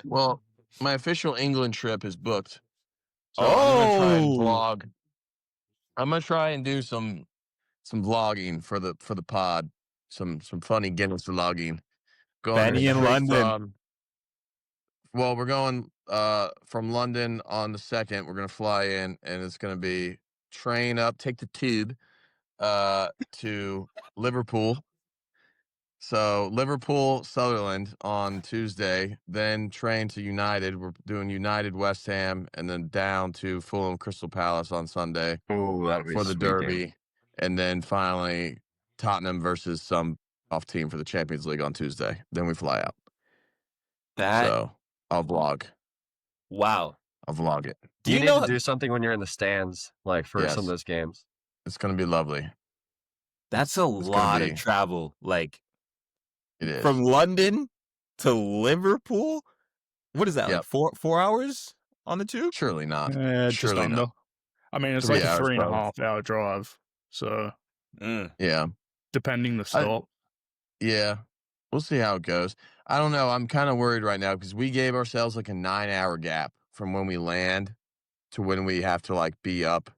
Well, my official England trip is booked, so I'm gonna try and Oh, vlog. I'm gonna try and do some vlogging for the pod. Some funny Guinness vlogging. Going Benny in straight London. from. Well, we're going from London on the 2nd. We're gonna fly in, and it's gonna be train up, take the tube to Liverpool. So Liverpool, Sunderland on Tuesday, then train to United. We're doing United, West Ham, and then down to Fulham, Crystal Palace on Sunday Oh, that'd be for the sweet Derby, game. and then finally Tottenham versus some off team for the Champions League on Tuesday. Then we fly out. So I'll vlog. Wow. I'll vlog it. Do you need to do something when you're in the stands, like for some of those games? It's going to be lovely. That's a lot of travel. Like, it is. From London to Liverpool? What is that, Yep. like 4 hours on the tube? Surely not. Just under. Not. I mean, it's 3 like a hours, 3.5 hour drive. So, yeah. Depending the stop. Yeah. We'll see how it goes. I don't know. I'm kind of worried right now because we gave ourselves like a 9-hour gap from when we land to when we have to like be up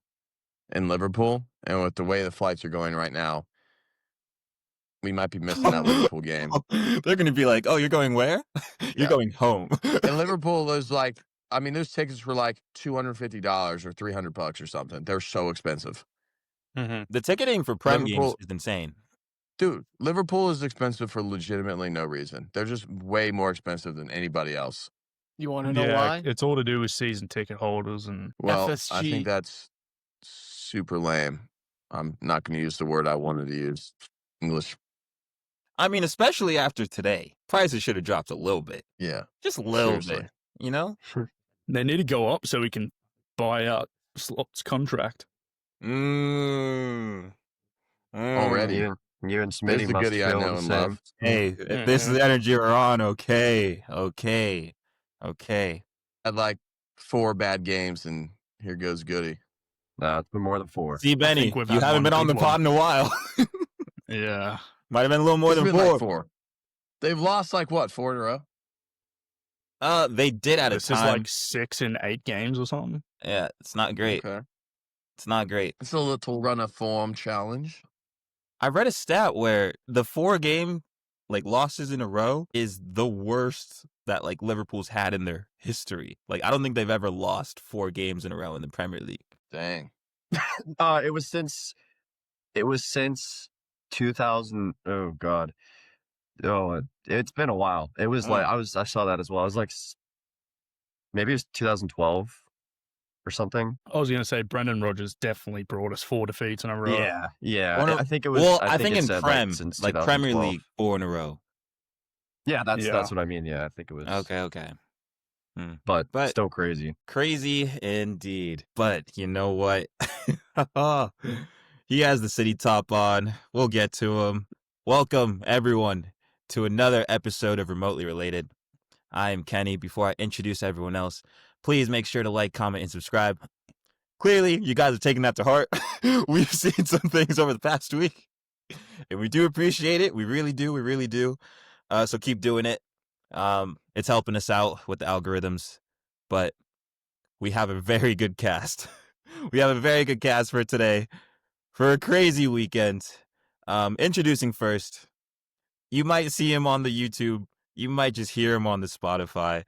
in Liverpool. And with the way the flights are going right now, we might be missing that Liverpool game. They're going to be like, oh, you're going where? You're going home. And Liverpool is like, I mean, those tickets were like $250 or $300 or something. They're so expensive. Mm-hmm. The ticketing for Prem games is insane. Dude, Liverpool is expensive for legitimately no reason. They're just way more expensive than anybody else. You want to know why? It's all to do with season ticket holders and FSG. I think that's super lame. I'm not going to use the word I wanted to use. English. I mean, especially after today, prices should have dropped a little bit. Yeah, just a little bit. You know, they need to go up so we can buy out Slot's contract. Already. You and Smitty must Goody feel I know the and same. love. Hey, if this is the energy we're on, okay. Had like 4 bad games, and here goes Goody. Nah, it's been more than 4. See, Benny, you haven't been on the pod in a while. Yeah. Might have been a little more than 4. Like 4. They've lost like what, 4 in a row? They did at a time. This is like 6 in 8 games or something. Yeah, it's not great. Okay. It's not great. It's a little run of form challenge. I read a stat where the 4 game like losses in a row is the worst that like Liverpool's had in their history. Like I don't think they've ever lost 4 games in a row in the Premier League. Dang. It was since 2000. Oh God. Oh, it's been a while. It was like I saw that as well. I was like, maybe it was 2012 or something. I was going to say Brendan Rodgers definitely brought us 4 defeats in a row. Yeah. I think it was. Well, I think in said, Prem, since like Premier League, 4 in a row. Yeah, that's what I mean. Yeah, I think it was. Okay. But still crazy. Crazy indeed. But you know what? He has the city top on. We'll get to him. Welcome, everyone, to another episode of Remotely Related. I am Kenny. Before I introduce everyone else, please make sure to like, comment, and subscribe. Clearly, you guys are taking that to heart. We've seen some things over the past week, and we do appreciate it. We really do. We really do. So keep doing it. It's helping us out with the algorithms, but we have a very good cast. We have a very good cast for today for a crazy weekend. Introducing first, you might see him on the YouTube. You might just hear him on the Spotify.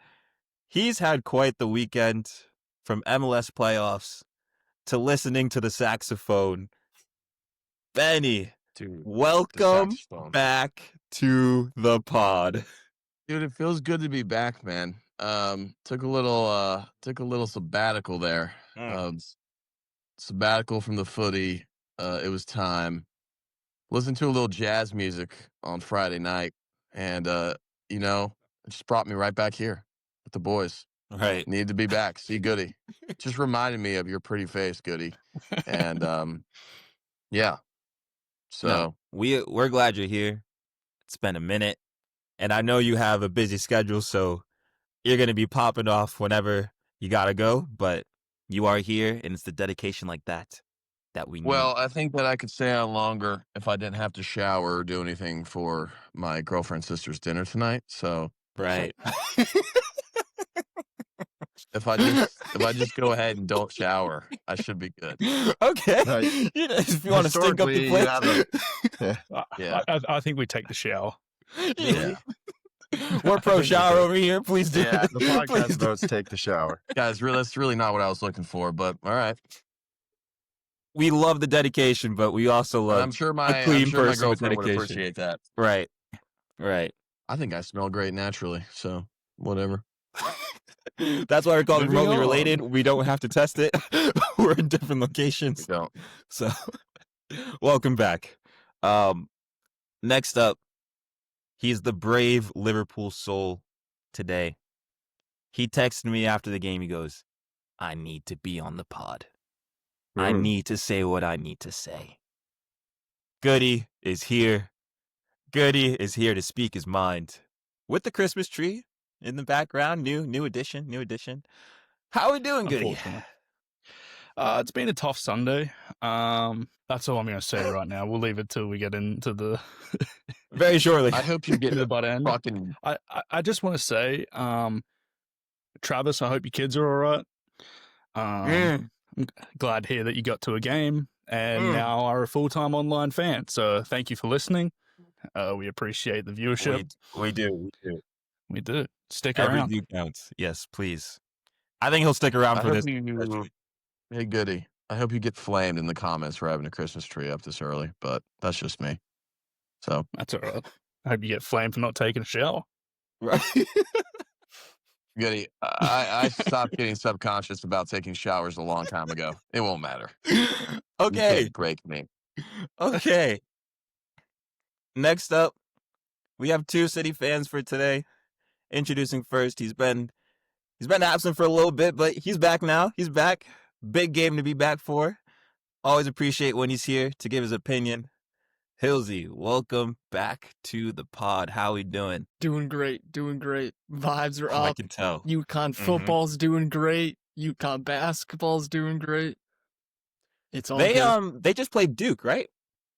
He's had quite the weekend, from MLS playoffs to listening to the saxophone. Benny, welcome back to the pod. Dude, it feels good to be back, man. Took a little sabbatical there. Sabbatical from the footy. It was time. Listened to a little jazz music on Friday night, and it just brought me right back here with the boys. Right. Need to be back. See Goody. Just reminded me of your pretty face, Goody. And yeah. So no, we're glad you're here. It's been a minute. And I know you have a busy schedule, so you're going to be popping off whenever you got to go. But you are here, and it's the dedication like that we need. Well, I think that I could stay on longer if I didn't have to shower or do anything for my girlfriend's sister's dinner tonight. So right. if I just go ahead and don't shower, I should be good. Okay. Right. If you want to stink up the Historically, you place. have Yeah. I think we take the shower. Yeah. We're pro shower over here. Please do. Yeah, the podcast Please do. votes take the shower. Guys, that's really not what I was looking for, but all right. We love the dedication, but we also And love I'm sure a my clean person with girlfriend would dedication. appreciate that. Right. Right. I think I smell great naturally, so whatever. That's why we're called Moving remotely on. related. We don't have to test it. We're in different We locations. don't. So welcome back. Next up, he's the brave Liverpool soul today. He texted me after the game. He goes, I need to be on the pod. I need to say what I need to say. Goody is here. Goody is here to speak his mind. With the Christmas tree in the background. New edition. How are we doing, Goody? Unfortunately. It's been a tough Sunday. That's all I'm going to say right now. We'll leave it till we get into the Very shortly. I hope you get the butt end. fucking. I just want to say, Travis, I hope your kids are all right. I'm glad to hear that you got to a game and now are a full-time online fan. So thank you for listening. We appreciate the viewership. We do. We do. Stick Every around. view counts. Yes, please. I think he'll stick around I for hope this. Hey, Goody. I hope you get flamed in the comments for having a Christmas tree up this early, but that's just me. So That's all right. I hope you get flamed for not taking a shower. Right. Goody, I stopped getting subconscious about taking showers a long time ago. It won't matter. You Okay. can't break me. Okay. Next up, we have two City fans for today. Introducing first, he's been absent for a little bit, but he's back now. He's back. Big game to be back for. Always appreciate when he's here to give his opinion. Hillzy, welcome back to the pod. How we doing? Doing great. Vibes are I up. can tell. UConn football's doing great. UConn basketball's doing great. It's all good. They just played Duke, right?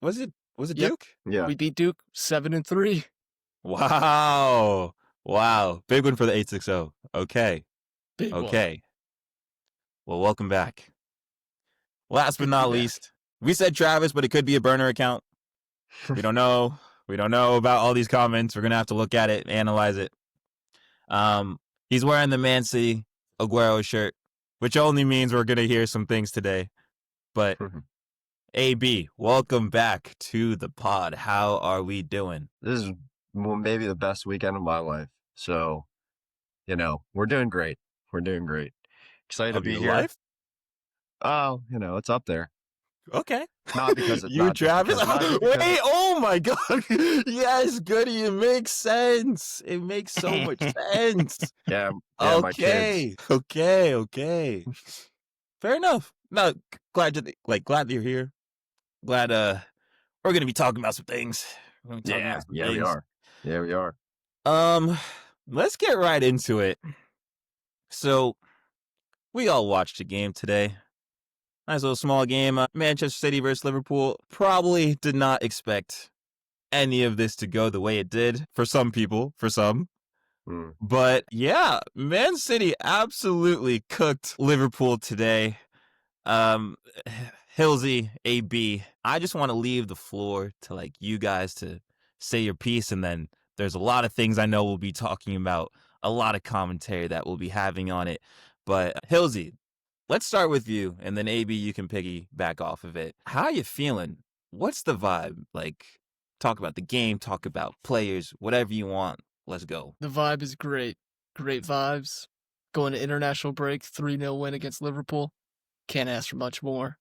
Was it Yep. Duke? Yeah. We beat Duke 7-3. Wow. Big one for the 860. Okay. Big one. Okay. Well, welcome back. Last but Good to not be back. least, we said Travis, but it could be a burner account. We don't know. We don't know about all these comments. We're gonna have to look at it, analyze it. He's wearing the Man City Aguero shirt, which only means we're gonna hear some things today. But AB, welcome back to the pod. How are we doing? This is maybe the best weekend of my life. So, we're doing great. Excited to Of be your here. life? Oh, it's up there. Okay. Not because it's you, not just Travis. because- not just because- Wait! Oh my God! Yes, Goody. It makes sense. It makes so much sense. Yeah, my kids. Okay. Fair enough. No, glad that you're here. Glad we're gonna be talking about some things. Yeah, we are. Yeah, we are. Let's get right into it. So, we all watched a game today. Nice little small game. Manchester City versus Liverpool. Probably did not expect any of this to go the way it did. For some people, But yeah, Man City absolutely cooked Liverpool today. Hillzy AB, I just want to leave the floor to you guys to say your piece, and then there's a lot of things I know we'll be talking about, a lot of commentary that we'll be having on it. But Hillzy, let's start with you, and then AB, you can piggyback off of it. How are you feeling? What's the vibe? Talk about the game, talk about players, whatever you want. Let's go. The vibe is great. Great vibes. Going to international break, 3-0 win against Liverpool. Can't ask for much more.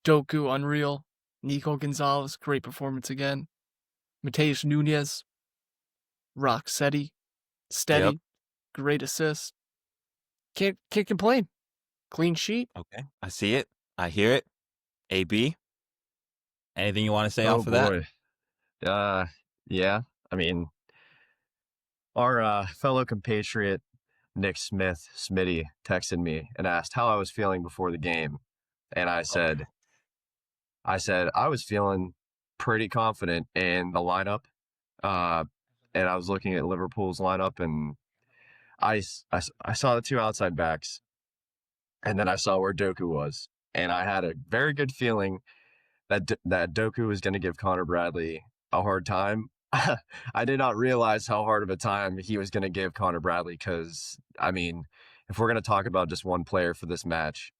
Doku, unreal. Nico Gonzalez, great performance again. Mateus Nunez, Rocksteady, steady. Yep. Great assist. Can't complain. Clean sheet. Okay. I see it. I hear it. AB, anything you want to say off of that? Yeah. I mean, our fellow compatriot Nick Smitty texted me and asked how I was feeling before the game, and I said I was feeling pretty confident in the lineup, and I was looking at Liverpool's lineup, and I saw the two outside backs, and then I saw where Doku was, and I had a very good feeling that that Doku was going to give Connor Bradley a hard time. I did not realize how hard of a time he was going to give Connor Bradley because, I mean, if we're going to talk about just one player for this match,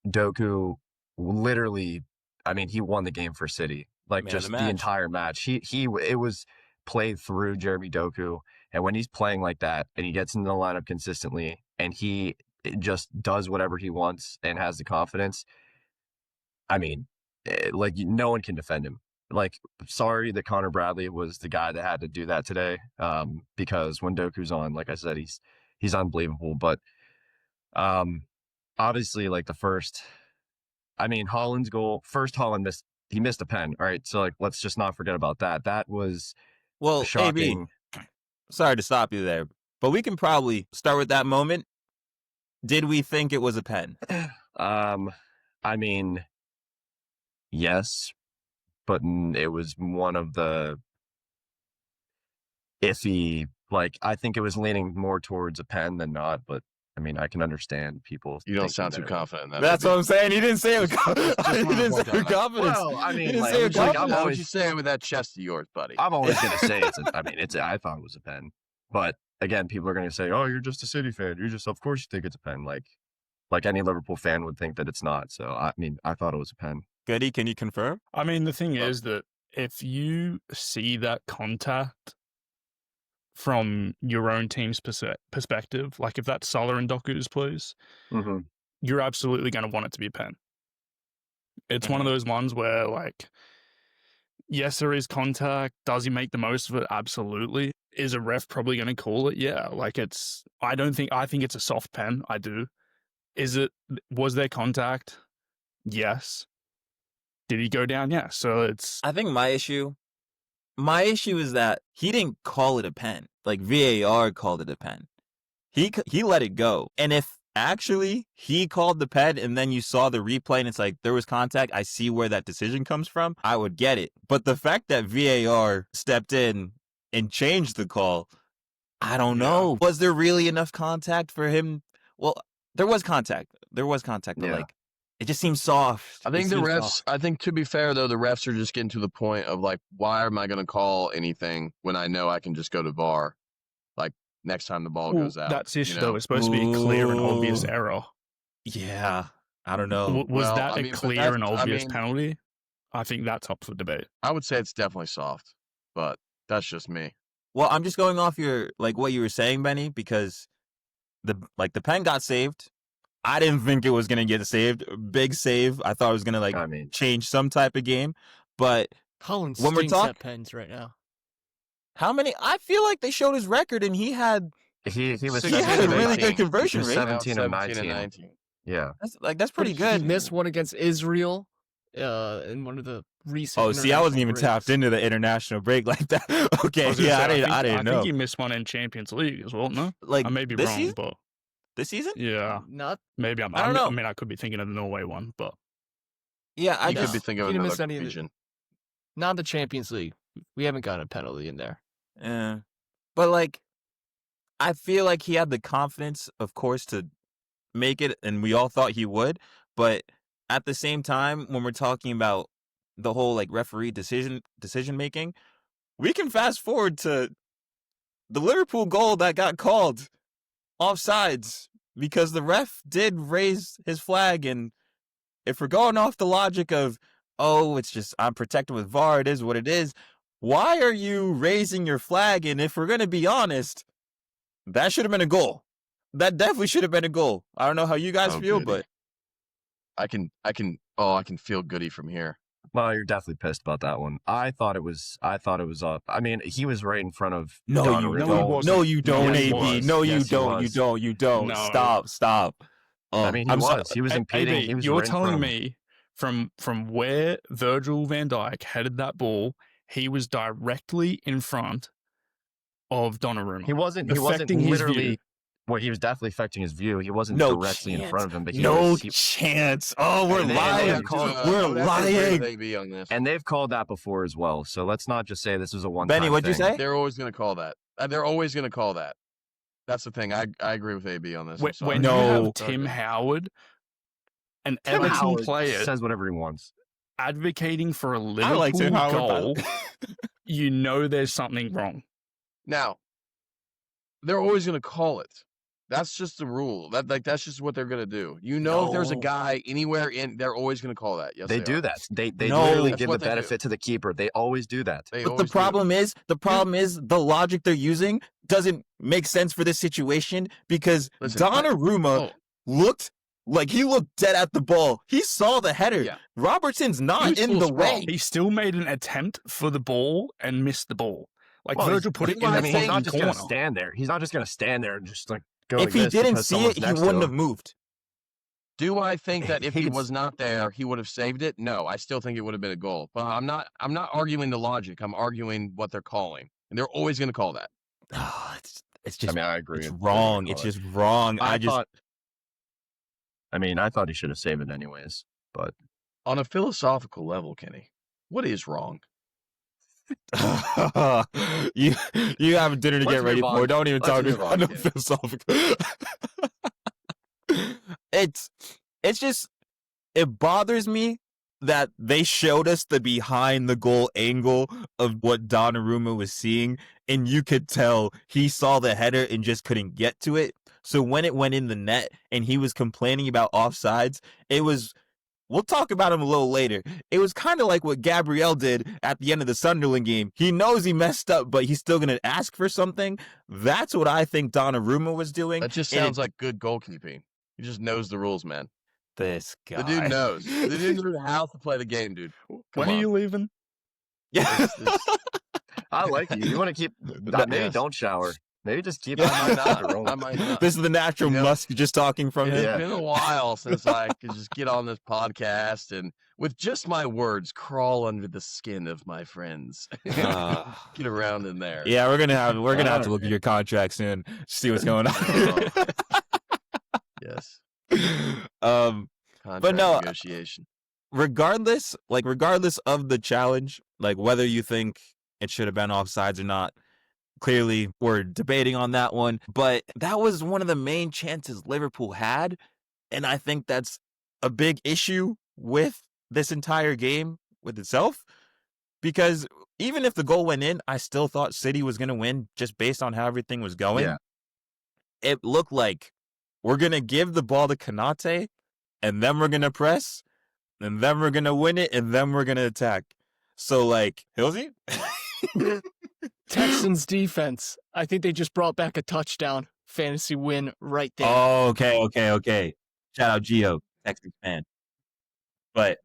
Doku literally, I mean, he won the game for City. Like, Man of just the the match. entire match. It was played through Jeremy Doku. And when he's playing like that and he gets into the lineup consistently and he just does whatever he wants and has the confidence, I mean, like, no one can defend him. Like, sorry that Connor Bradley was the guy that had to do that today, because when Doku's on, like I said, he's unbelievable. But obviously, like Holland's goal, first Holland missed a pen. All right, so like let's just not forget about that. That was shocking. AB, sorry to stop you there, but we can probably start with that moment. Did we think it was a pen? I mean, yes, but it was one of the iffy. Like, I think it was leaning more towards a pen than not, but I mean, I can understand people. You don't thinking sound that too it was. confident in that. That's what I'm saying. He didn't say it with Just he wanna didn't point say that with out. confidence. Well, I He mean, didn't like, say it I'm with just like, confidence. How would you say it with that chest of yours, buddy? I'm always going to say I thought it was a pen, but again, people are going to say, "Oh, you're just a City fan. Of course you think it's a pen." Like any Liverpool fan would think that it's not. So I mean, I thought it was a pen. Goody, can you confirm? I mean, the thing is that if you see that contact from your own team's perspective, like if that's Salah and Doku's place, Mm-hmm. you're absolutely going to want it to be a pen. It's one of those ones where, like, yes, there is contact. Does he make the most of it? Absolutely. Is a ref probably going to call it? Yeah. Like, I think it's a soft pen. I do. Was there contact? Yes. Did he go down? Yeah. So it's, I think my issue is that he didn't call it a pen. Like, VAR called it a pen. He let it go. And if actually he called the pen and then you saw the replay and it's like there was contact, I see where that decision comes from, I would get it. But the fact that VAR stepped in and changed the call, I don't know. Was there really enough contact for him? Well, there was contact. But like, it just seems soft. I think the refs, I think, to be fair, though, the refs are just getting to the point of, like, why am I going to call anything when I know I can just go to VAR, like, next time the ball goes out? That's the issue, though. It's supposed to be a clear and obvious Ooh. error. Yeah, I don't know. Was Well, that I a mean, but clear and that's- I obvious mean- penalty? I think that's up for debate. I would say it's definitely soft, but that's just me. Well, I'm just going off your, like, what you were saying, Benny, because the pen got saved. I didn't think it was going to get saved. Big save. I thought it was going to, like, I mean, change some type of game. But Holland when we're stinks talk- at pens right now. how many? I feel like they showed his record and he had he was He 17 had a of really 18. good conversion He was rate. 17 of 19. 19. Yeah. that's pretty good. He missed one against Israel in one of the recent. Oh, see, I wasn't even international tapped breaks. into the international break like that. Okay, I was gonna yeah, say, I didn't know. I think he missed one in Champions League as well. No, Like, I may be this wrong, season? but This season? yeah, Not maybe I don't know. I mean, I could be thinking of the Norway one, but Yeah, I You could just be thinking of He didn't miss another any of the- region. not the Champions League. We haven't gotten a penalty in there. Yeah. But, like, I feel like he had the confidence, of course, to make it, and we all thought he would. But at the same time, when we're talking about the whole, like, referee decision making, we can fast forward to the Liverpool goal that got called offsides because the ref did raise his flag. And if we're going off the logic of, oh, it's just I'm protected with VAR, it is what it is. Why are you raising your flag? And if we're going to be honest, that should have been a goal. That definitely should have been a goal. I don't know how you guys feel, Goody. but I can feel Goody from here. Well, you're definitely pissed about that one. I thought it was up. I mean, he was right in front of no, Donnarumma. you No, he don't. wasn't. No, you don't, Yes, he AB. was. No, Yes, you he don't. You was. don't. You don't. No. Stop. I mean, he I'm was. sorry. He was impeding. AB, He was you're right in front telling of me from where Virgil van Dijk headed that ball, he was directly in front of Donnarumma. He wasn't affecting his literally. view. Well, he was definitely affecting his view. He wasn't No directly in chance. front of him, but he No was. chance. Oh, we're And they lying. have called- We're lying. And they've called that before as well. So let's not just say this was a one. Benny, what'd you say? They're always going to call that. They're always going to call that. That's the thing. I agree with AB on this. When you No. have Tim Howard, an Tim Everton Howard player, says whatever he wants. advocating for a I Liverpool like Tim Howard, goal, you know there's something wrong. Now, they're always going to call it. That's just the rule. That's just what they're going to do. You know, if there's a No. guy anywhere in, they're always going to call that. Yes, They are. do that. They No. literally That's give the what they do. benefit to the keeper. They always do that. They But the always do. problem is the logic they're using doesn't make sense for this situation because Listen, Donnarumma looked like he looked dead at the ball. He saw the header. Yeah. Robertson's He not was in full the sprawl. way. He still made an attempt for the ball and missed the ball. Like Well, Virgil put it in I the mean, he's not fucking just corner. gonna stand there. He's not just gonna stand there and just like go. If like he this didn't because see someone's it, he next to wouldn't him. have moved. Do I think that if he He's- was not there, he would have saved it? No, I still think it would have been a goal. But I'm not arguing the logic. I'm arguing what they're calling, and they're always going to call that. Oh, it's I just mean, I agree. it's They're wrong. gonna It's call it. just wrong. I thought he should have saved it anyways. But On a philosophical level, Kenny, what is wrong? you have dinner to Let's get ready move for. on. Don't even Let's talk move about on, no kid. philosophical. it's just it bothers me that they showed us the behind the goal angle of what Donnarumma was seeing, and you could tell he saw the header and just couldn't get to it. So when it went in the net and he was complaining about offsides, it was. We'll talk about him a little later. It was kind of like what Gabriel did at the end of the Sunderland game. He knows he messed up, but he's still going to ask for something. That's what I think Donnarumma was doing. That just and sounds like good goalkeeping. He just knows the rules, man. this guy. The dude knows. The dude knows how to play the game, dude. When Come are on. you leaving? Yeah. I like you. You want to keep? Maybe Yes. don't shower. Maybe just keep. Yeah. I might not. rolling. I might not. This is the natural You know, Musk just talking from It's him. Yeah. been a while since I could just get on this podcast and with just my words crawl under the skin of my friends. Uh, Get around in there. yeah, we're gonna have to look at your contract soon, see what's going on. Yes. But no, negotiation. regardless of the challenge, like whether you think it should have been offsides or not, clearly we're debating on that one. But that was one of the main chances Liverpool had, and I think that's a big issue with this entire game with itself. Because even if the goal went in, I still thought City was going to win just based on how everything was going. Yeah. It looked like we're going to give the ball to Konate, and then we're going to press, and then we're going to win it, and then we're going to attack. So, like, Hillzy? Texans defense. I think they just brought back a touchdown. Fantasy win right there. Oh, okay. Shout out Gio, Texans fan. But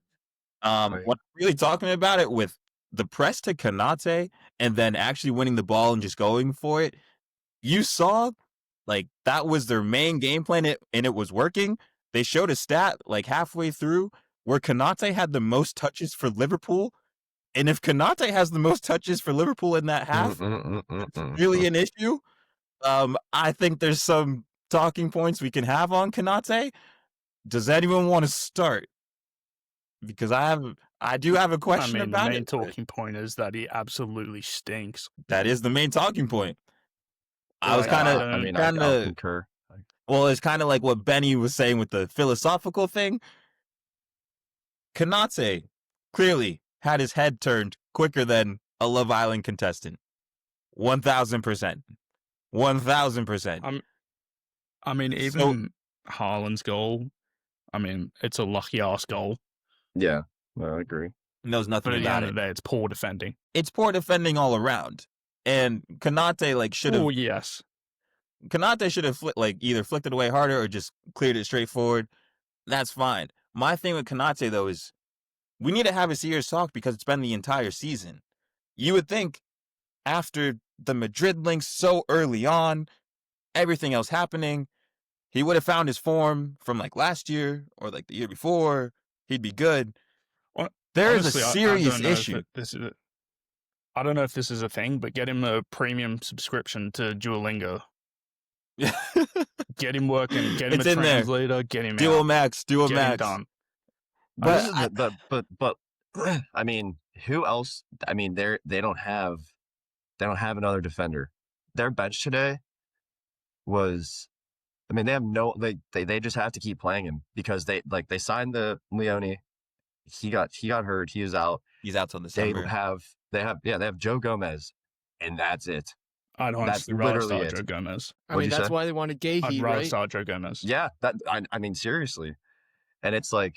Right. what I'm really talking about it with the press to Konate and then actually winning the ball and just going for it, you saw like that was their main game plan and it was working. They showed a stat like halfway through where Konate had the most touches for Liverpool. And if Konate has the most touches for Liverpool in that half, really an issue. I think there's some talking points we can have on Konate. Does anyone want to start? Because I do have a question The about main it. talking point is that he absolutely stinks. That is the main talking point. I was Like, kind I of, don't- I mean, kinda- I'll concur. well, it's kind of like what Benny was saying with the philosophical thing. Konate clearly had his head turned quicker than a Love Island contestant. 1,000%. 1,000%. I mean, even Haaland's goal, I mean, it's a lucky ass goal. Yeah, I agree. Knows nothing But at the about end it. of the day, it's poor defending. It's poor defending all around. And Konate like should have Oh, yes. Konate should have either flicked it away harder or just cleared it straight forward. That's fine. My thing with Konate though is we need to have his ears talked because it's been the entire season. You would think after the Madrid links so early on, everything else happening, he would have found his form from like last year or like the year before. He'd be good. Hon- There is Honestly, a I serious don't know if issue. I don't know if this is a thing, but get him a premium subscription to Duolingo. Get him working. Get him It's a in there. translator. Get him Duo out. Max. Get him Max. done. But But I mean, who else? I mean, they don't have another defender. Their bench today was, I mean, they have they just have to keep playing him because they signed the Leone. He got hurt. He was out. He's out till December. They have Joe Gomez, and that's it. I'd honestly rather start Joe Gomez. I mean, that's why they wanted Gahey, I'd rather right? start Joe Gomez. Yeah, I mean, seriously. And it's like,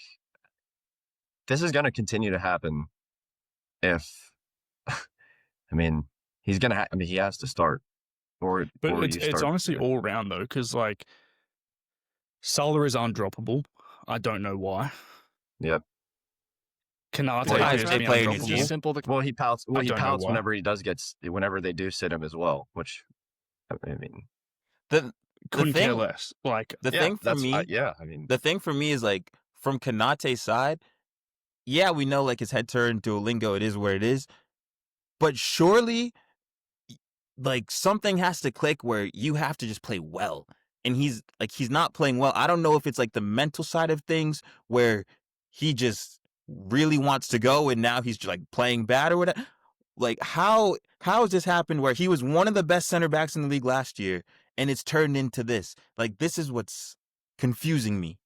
this is going to continue to happen if, I mean, he has to start. But it's honestly all round, though, because, like, Salah is undroppable. I don't know why. Yep. Kanate is just simple to... Well, he pouts whenever whenever they do sit him as well, which, I mean... Couldn't care less. Like, the thing for me... the thing for me is, like, from Kanate's side, yeah, we know, like, his head turned, Duolingo, it is where it is, but surely, like, something has to click where you have to just play well. And he's not playing well. I don't know if it's, like, the mental side of things where he just really wants to go and now he's just, like, playing bad or whatever. Like, how has this happened where he was one of the best center backs in the league last year and it's turned into this? Like, this is what's confusing me.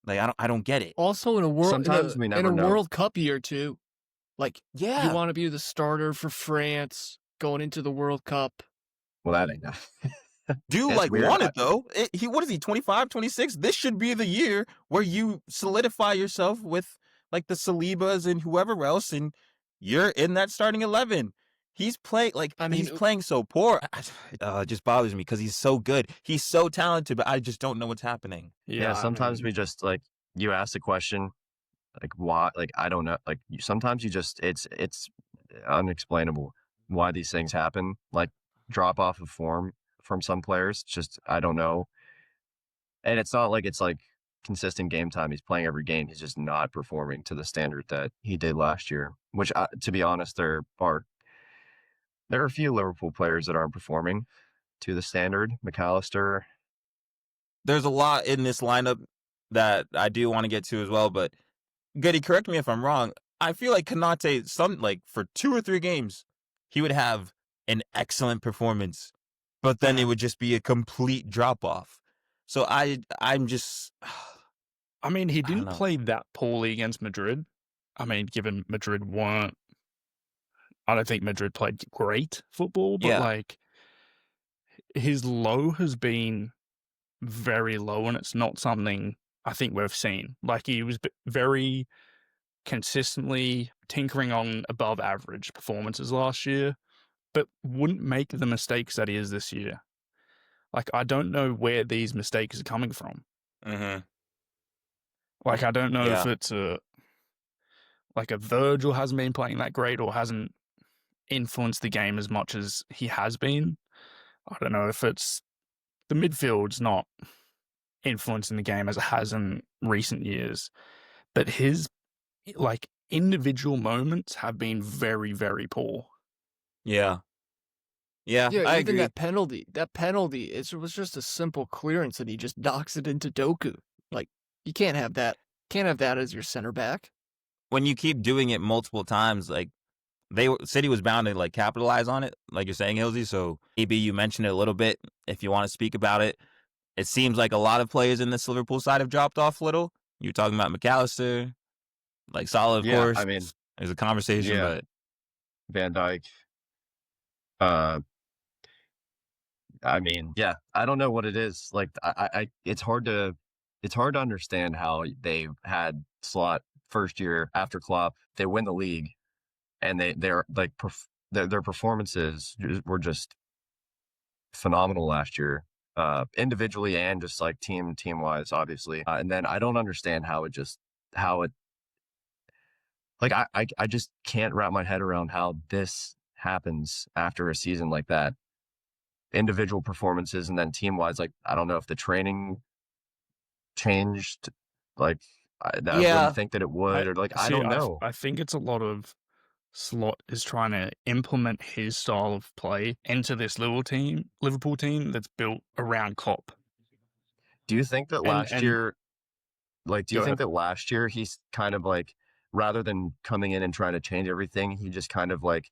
Like, I don't get it. Also, in a World Cup year too, like, yeah, you want to be the starter for France going into the World Cup. Well, that ain't enough. Dude, like, want it though. What is he, 25, 26? This should be the year where you solidify yourself with, like, the Salibas and whoever else, and you're in that starting 11. He's playing, like, he's playing so poor. It just bothers me because he's so good. He's so talented, but I just don't know what's happening. Yeah, sometimes we just, like, you ask the question, like, why? Like, I don't know. Like, sometimes you just, it's unexplainable why these things happen. Like, drop off of form from some players. Just, I don't know. And it's not like it's like consistent game time. He's playing every game. He's just not performing to the standard that he did last year, which, to be honest, there are a few Liverpool players that aren't performing to the standard. McAllister. There's a lot in this lineup that I do want to get to as well, but Goody, correct me if I'm wrong. I feel like Kanate, for 2 or 3 games, he would have an excellent performance, but then it would just be a complete drop-off. So I'm just... I mean, he didn't play that poorly against Madrid. I mean, given Madrid weren't... I don't think Madrid played great football, but, like, his low has been very low, and it's not something I think we've seen. Like, he was very consistently tinkering on above average performances last year, but wouldn't make the mistakes that he is this year. Like, I don't know where these mistakes are coming from. Mm-hmm. Like, I don't know if it's a Virgil hasn't been playing that great or hasn't influenced the game as much as he has been. I don't know if it's the midfield's not influencing the game as it has in recent years, but his, like, individual moments have been very, very poor. Yeah, I agree. That penalty, it was just a simple clearance and he just knocks it into Doku. Like, you can't have that. Can't have that as your center back. When you keep doing it multiple times, like, City was bound to, like, capitalize on it, like you're saying, Hillzy. So AB, you mentioned it a little bit. If you want to speak about it, it seems like a lot of players in this Liverpool side have dropped off a little. You're talking about McAllister, like Salah, of course. I mean, there's a conversation, but Van Dijk. I mean, I don't know what it is. Like, it's hard to understand how they had Slot first year after Klopp. They win the league, and they're like their performances were just phenomenal last year, individually and just like team wise, obviously. And then I don't understand how it like I just can't wrap my head around how this happens after a season like that. Individual performances and then team wise, like, I don't know if the training changed. Like, I wouldn't think that it would, I don't know. I think it's a lot of Slot is trying to implement his style of play into this Liverpool team that's built around Klopp. Do you think that last year, that last year he's kind of like, rather than coming in and trying to change everything, he just kind of like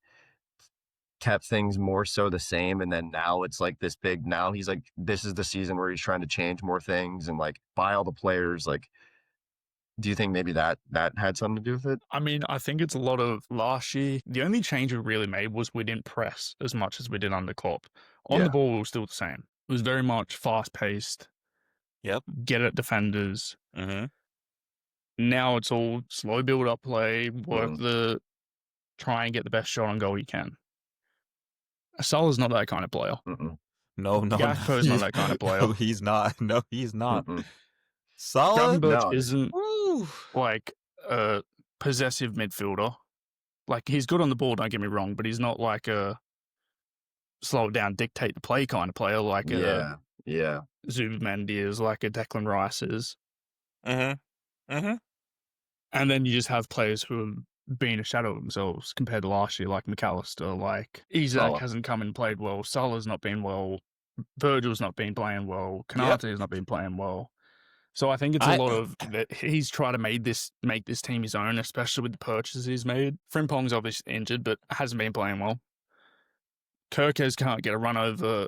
kept things more so the same, and then now it's like this big. Now he's like, this is the season where he's trying to change more things and like buy all the players. Like, do you think maybe that had something to do with it? I mean, I think it's a lot of last year. The only change we really made was we didn't press as much as we did under Klopp. On the ball, we were still the same. It was very much fast paced. Yep. Get at defenders. Mm-hmm. Now it's all slow build up play, try and get the best shot on goal you can. Salah's not that kind of player. No. Gakpo's not that kind of player. No, he's not. No, he's not. Salah Salah isn't like a possessive midfielder. Like, he's good on the ball, don't get me wrong, but he's not like a slow it down, dictate the play kind of player like a Zubimendi is, like a Declan Rice is. And then you just have players who have been a shadow of themselves compared to last year, like McAllister, like Isak hasn't come and played well, Salah's not been well, Virgil's not been playing well, Kanate has not been playing well. So I think it's a lot of that he's trying to make this team his own, especially with the purchases he's made. Frimpong's obviously injured, but hasn't been playing well. Kirkes can't get a run over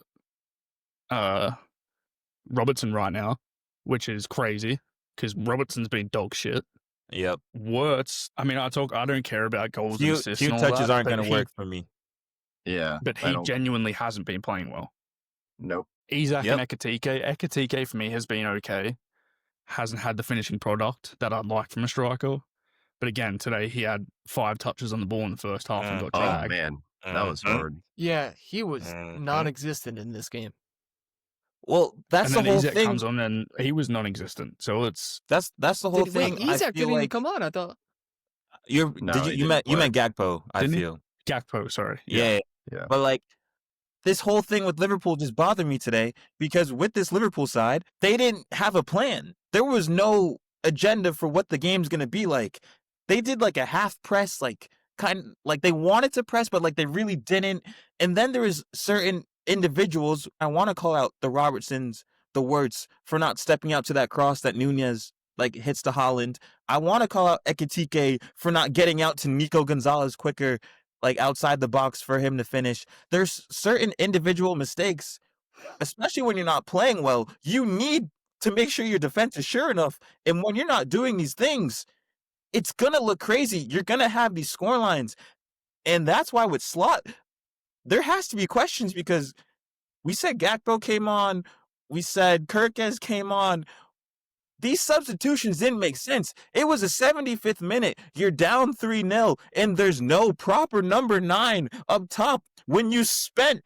Robertson right now, which is crazy because Robertson's been dog shit. Yep. Wirtz, I mean, I don't care about goals and assists. Few and all touches that, aren't going to work for me. Yeah. But he genuinely hasn't been playing well. Nope. Isak and Ekatike for me has been okay. Hasn't had the finishing product that I'd like from a striker. But again, today he had 5 touches on the ball in the first half and got dragged. Oh, man. That was hard. Yeah, he was non-existent in this game. Well, that's the whole Isak thing. comes on and he was non-existent. So it's that's the whole thing. Isak didn't even come on, I thought. You meant Gakpo, I feel. Gakpo, sorry. Yeah. But like, this whole thing with Liverpool just bothered me today because with this Liverpool side, they didn't have a plan. There was no agenda for what the game's going to be like. They did like a half press, like they wanted to press, but like they really didn't. And then there was certain individuals. I want to call out the Robertsons, the Wirtz for not stepping out to that cross that Nunez like hits to Haaland. I want to call out Ekatike for not getting out to Nico Gonzalez quicker, like outside the box for him to finish. There's certain individual mistakes, especially when you're not playing well. You need to make sure your defense is sure enough. And when you're not doing these things, it's going to look crazy. You're going to have these score lines. And that's why with Slot, there has to be questions because we said Gakpo came on. We said Kirkes came on. These substitutions didn't make sense. It was a 75th minute. You're down 3-0, and there's no proper number 9 up top when you spent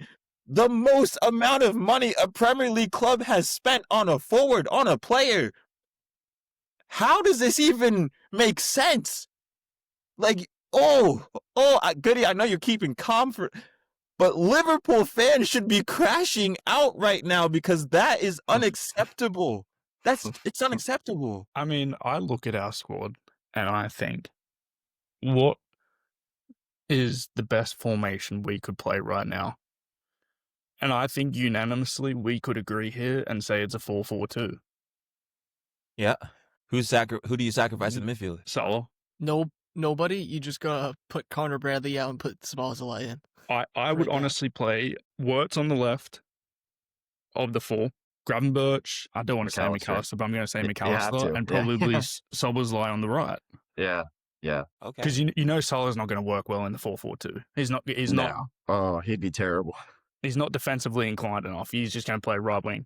the most amount of money a Premier League club has spent on a forward, on a player. How does this even make sense? Like, Goody, I know you're keeping calm but Liverpool fans should be crashing out right now because that is unacceptable. It's unacceptable. I mean, I look at our squad and I think, what is the best formation we could play right now? And I think unanimously we could agree here and say it's a 4-4-2. Yeah. Who do you sacrifice in midfield? Salah. Nobody. You just gotta put Connor Bradley out and put Szoboszlai in. I would honestly play Wirtz on the left of the 4. Gravenberch, I don't want to say McAllister, but I'm going to say McAllister, and probably Szoboszlai on the right. Yeah. Okay. Because you know Salah's not going to work well in the 4-4-2. He's not. Oh, he'd be terrible. He's not defensively inclined enough. He's just going to play right wing.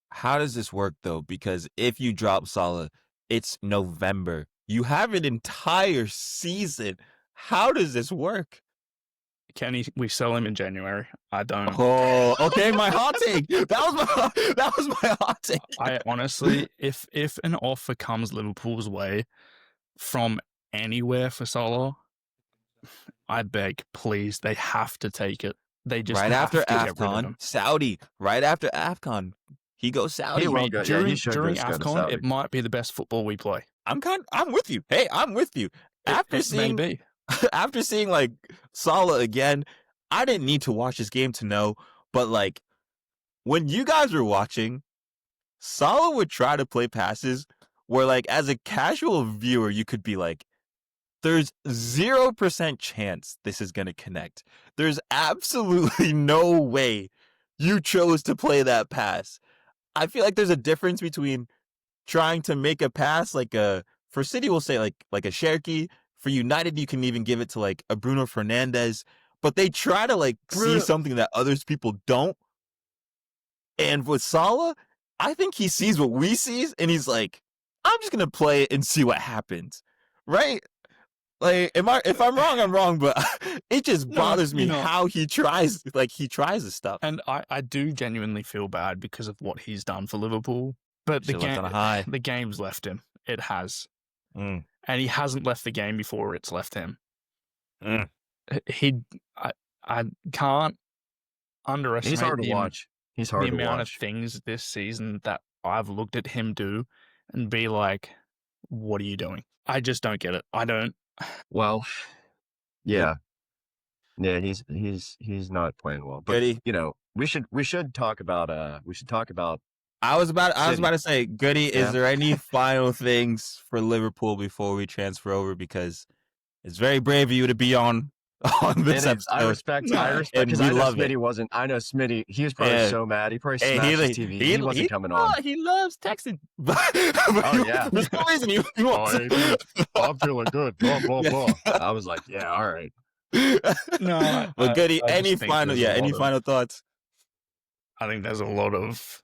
How does this work though? Because if you drop Salah, it's November. You have an entire season. How does this work? Kenny, we sell him in January. I don't. Oh, okay. My hot take. That was my hot take. I honestly, if an offer comes Liverpool's way from anywhere for Salah, I beg, please, they have to take it. They just right have after to get rid of AFCON, him. Saudi. Right after AFCON, he goes Saudi. During AFCON, it might be the best football we play. I'm with you. Hey, I'm with you. After seeing like Salah again, I didn't need to watch this game to know, but like when you guys were watching, Salah would try to play passes where like as a casual viewer you could be like, there's 0% chance this is going to connect. There's absolutely no way you chose to play that pass. I feel like there's a difference between trying to make a pass for City we'll say like a Cherki. For United you can even give it to like a Bruno Fernandes, but they try to like see something that others people don't. And with Salah, I think he sees what we see and he's like, I'm just going to play it and see what happens. Right? Like, if I'm wrong, I'm wrong, but it just bothers me how he tries this stuff. And I do genuinely feel bad because of what he's done for Liverpool. But the game's left him. It has. And he hasn't left the game before it's left him. I can't underestimate He's hard to watch. He's hard to watch. The amount of things this season that I've looked at him do and be like, what are you doing? I just don't get it. I don't. Well, yeah, he's not playing well. But Goody. we should talk about I was about to say, Goody, is there any final things for Liverpool before we transfer over? Because it's very brave of you to be on this episode. I respect because I know Smitty wasn't. I know Smitty. He was probably so mad. He probably smashed his TV. He wasn't coming on. He loves texting. Oh yeah. For some reason he wants. I'm feeling good. Blah blah blah. I was like, yeah, all right. No, but Goody, any final thoughts? I think there's a lot of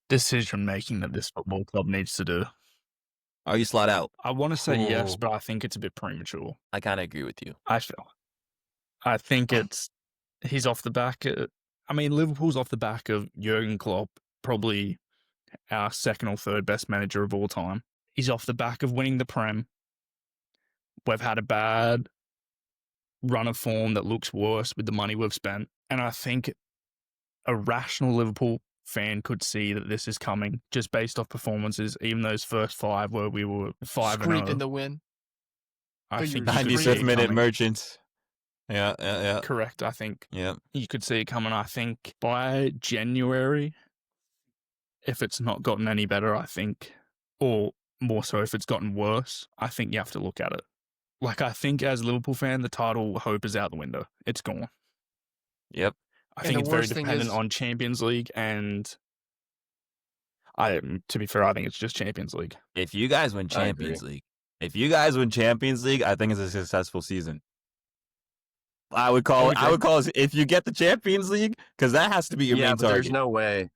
decision making that this football club needs to do. Are you slot out? I want to say yes, but I think it's a bit premature. I kind of agree with you. I think he's off the back. Liverpool's off the back of Jurgen Klopp, probably our second or third best manager of all time. He's off the back of winning the Prem. We've had a bad run of form that looks worse with the money we've spent. And I think a rational Liverpool fan could see that this is coming just based off performances, even those first 5 where we were 5-0. Scraping the win. I think 95th minute Merchants. Yeah. Correct. I think you could see it coming. I think by January, if it's not gotten any better, I think, or more so if it's gotten worse, I think you have to look at it. Like, I think as a Liverpool fan, the title hope is out the window. It's gone. Yep. I think it's very dependent on Champions League, and to be fair, I think it's just Champions League. If you guys win Champions League, I think it's a successful season. I would call it if you get the Champions League, because that has to be your main target. There's no way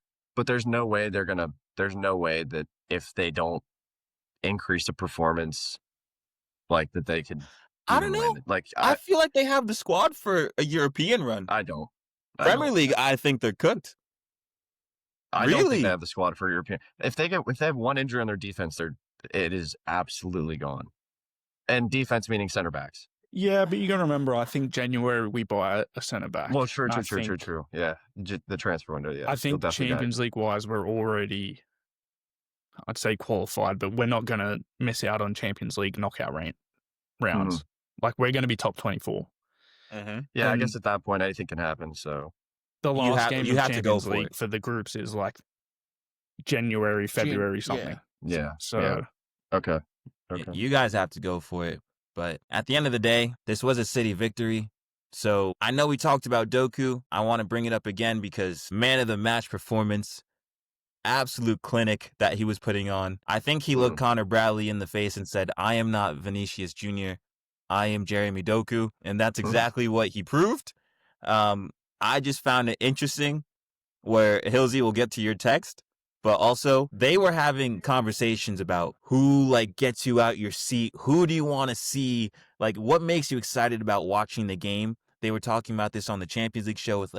that if they don't increase the performance, like that they could. I don't know. Like I feel like they have the squad for a European run. I don't. Premier League, I think they're cooked. I don't think they have the squad for European. If they have one injury on their defense, it is absolutely gone. And defense meaning center backs. Yeah, but you got to remember, I think January we buy a center back. Well, true. Yeah, the transfer window. Yeah, I think Champions League wise, we're already, I'd say, qualified, but we're not going to miss out on Champions League knockout rounds. Mm-hmm. Like, we're going to be top 24. Mm-hmm. Yeah, I guess at that point anything can happen. So the last game of Champions League for the groups is like January, February, something. Yeah. So okay. You guys have to go for it. But at the end of the day, this was a City victory. So I know we talked about Doku. I want to bring it up again because man of the match performance, absolute clinic that he was putting on. I think he looked Connor Bradley in the face and said, I am not Vinicius Jr. I am Jeremy Doku. And that's exactly what he proved. I just found it interesting where Hillzy will get to your text. But also, they were having conversations about who, gets you out your seat. Who do you want to see? What makes you excited about watching the game? They were talking about this on the Champions League show with,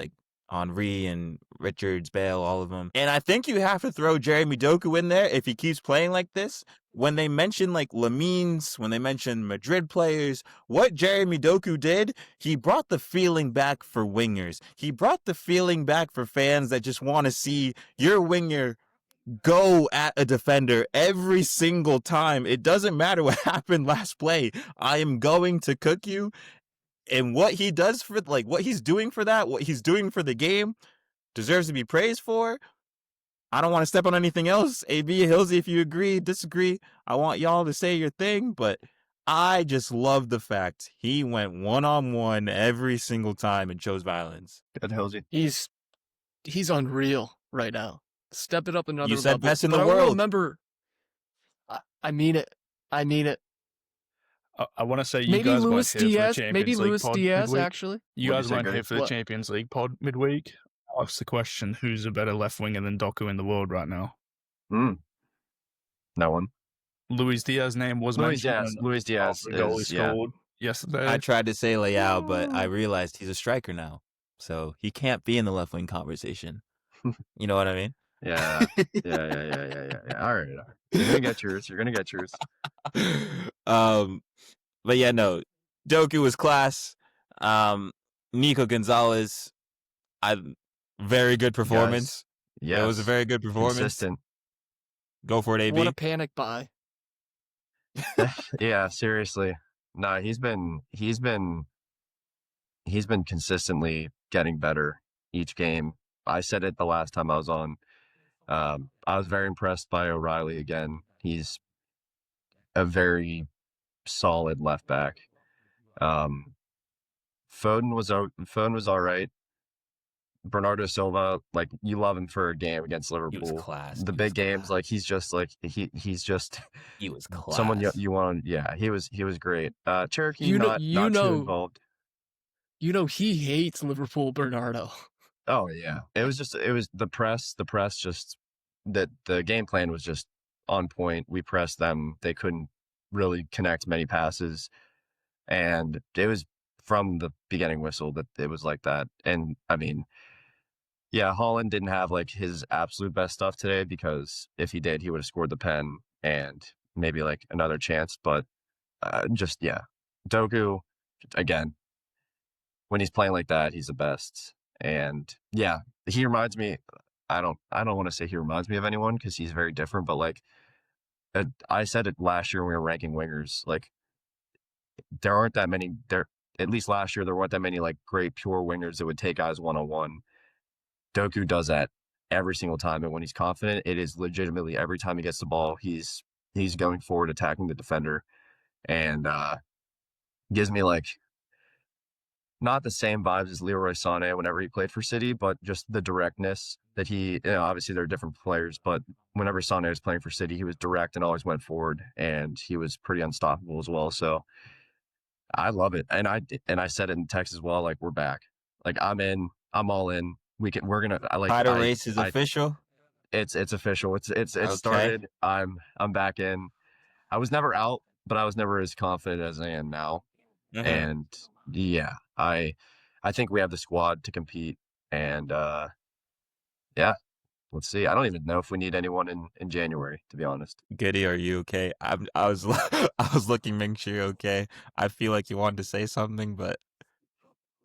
Henry and Richards, Bale, all of them. And I think you have to throw Jeremy Doku in there if he keeps playing like this. When they mention, Lamines, when they mention Madrid players, what Jeremy Doku did, he brought the feeling back for wingers. He brought the feeling back for fans that just want to see your winger go at a defender every single time. It doesn't matter what happened last play. I am going to cook you. And what he does for, what he's doing for that, what he's doing for the game, deserves to be praised for. I don't want to step on anything else. AB, Hillzy, if you agree, disagree, I want y'all to say your thing. But I just love the fact he went one-on-one every single time and chose violence. Good, Hillzy. He's unreal right now. Step it up another You said level. best in But the I will world. remember. I mean it. I mean it. I want to say you Maybe guys Luis weren't here Diaz. for the Maybe Champions League Luis pod Diaz. midweek. Actually, You What'd guys you say, weren't Goody? here for the What? Champions League pod midweek. Ask the question: who's a better left winger than Doku in the world right now? No one. Luis Diaz's name was Luis mentioned. Diaz. Luis Diaz The goal he is, yeah. scored yesterday. I tried to say Leao, but I realized he's a striker now. So he can't be in the left wing conversation. You know what I mean? Yeah. All right. You're gonna get yours. But yeah, no. Doku was class. Nico Gonzalez, very good performance. Yes. It was a very good performance. Consistent. Go for it, AB. what a panic buy. Yeah, seriously. No, he's been consistently getting better each game. I said it the last time I was on. I was very impressed by O'Reilly again. He's a very solid left back. Foden was all right. Bernardo Silva, like, you love him for a game against Liverpool. He was class. The big games, like, he's just He was class. someone you want. Yeah, he was great. Cherokee not too involved. You know he hates Liverpool, Bernardo. Oh yeah, it was the press. The press just that the game plan was just on point. We pressed them. They couldn't really connect many passes, and it was from the beginning whistle that it was like that. And I mean, yeah, Haaland didn't have like his absolute best stuff today, because if he did, he would have scored the pen and maybe like another chance. But just, yeah, Doku, again, when he's playing like that, he's the best. And yeah, he reminds me. I don't want to say he reminds me of anyone, because he's very different. But like, I said it last year when we were ranking wingers. Like, there aren't that many. At least last year, there weren't that many like great pure wingers that would take guys one-on-one. Doku does that every single time, and when he's confident, it is legitimately every time he gets the ball, he's going forward, attacking the defender, and gives me like not the same vibes as Leroy Sané whenever he played for City, but just the directness that he, obviously they're different players, but whenever Sané was playing for City, he was direct and always went forward, and he was pretty unstoppable as well. So I love it. And I said it in text as well, like, we're back. Like, I'm all in. We're gonna, Title race is official. It's official. It's Okay. started. I'm back in. I was never out, but I was never as confident as I am now. Mhm. And yeah, I think we have the squad to compete. And yeah, let's see. I don't even know if we need anyone in January, to be honest. Goody, are you okay? I was I was looking, make sure you're okay. I feel like you wanted to say something, but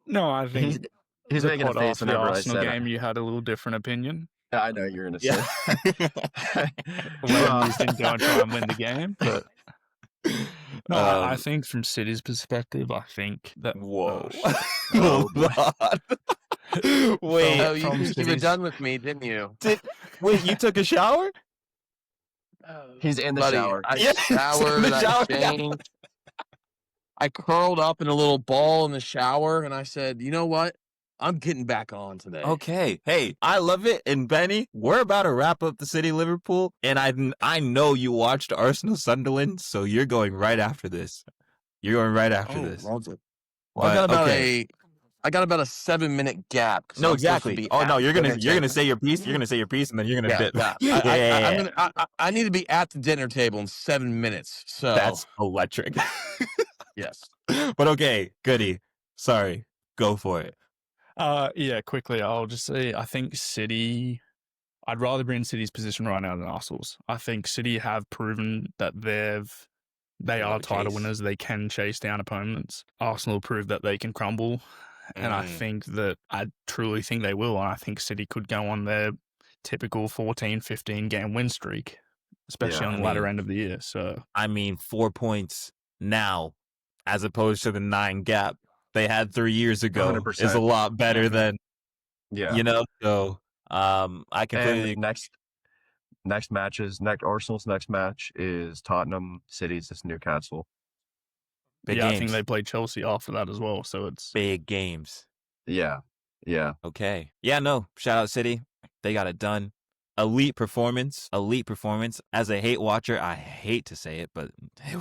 No, I think He's the making a pod face after the whenever I Arsenal said game, you had a little different opinion. I know you're gonna say. yeah. When you didn't go and try and win the game, but no, I Um, think from City's perspective, I think that Whoa. Oh, Hold on. Wait, Oh, you from think you were City's- done with me, didn't you? wait, you took a shower? He's in the Buddy, shower. I Yeah, showered, in the shower. I changed. I curled up in a little ball in the shower, and I said, you know what? I'm getting back on today. Okay. Hey, I love it. And Benny, we're about to wrap up the City Liverpool, and I know you watched Arsenal Sunderland, so you're going right after this. You're going right after this. Well, But, I got about okay. I got about a 7-minute gap. 'cause No, I'm supposed to exactly. be Oh no, at you're the gonna dinner say your piece. You're gonna say your piece, and then you're gonna table. dip. Yeah. I need to be at the dinner table in 7 minutes. So That's electric. yes. But okay, Goody. Sorry, go for it. Yeah, quickly, I'll just say I think City. I'd rather be in City's position right now than Arsenal's. I think City have proven that they are title chase. winners. They can chase down opponents. Arsenal proved that they can crumble, and I think that I truly think they will. And I think City could go on their typical 14, 15 game win streak, especially Yeah, on the latter end of the year. So I mean, 4 points now, as opposed to the 9 gap they had 3 years ago, 100%. is a lot better than Yeah. So I completely. And next Arsenal's next match is Tottenham. City's is Newcastle. Big I games. think they play Chelsea after that as well. So it's Big games. Yeah. Yeah. Okay. Yeah, no. Shout out City. They got it done. Elite performance. As a hate watcher, I hate to say it, but it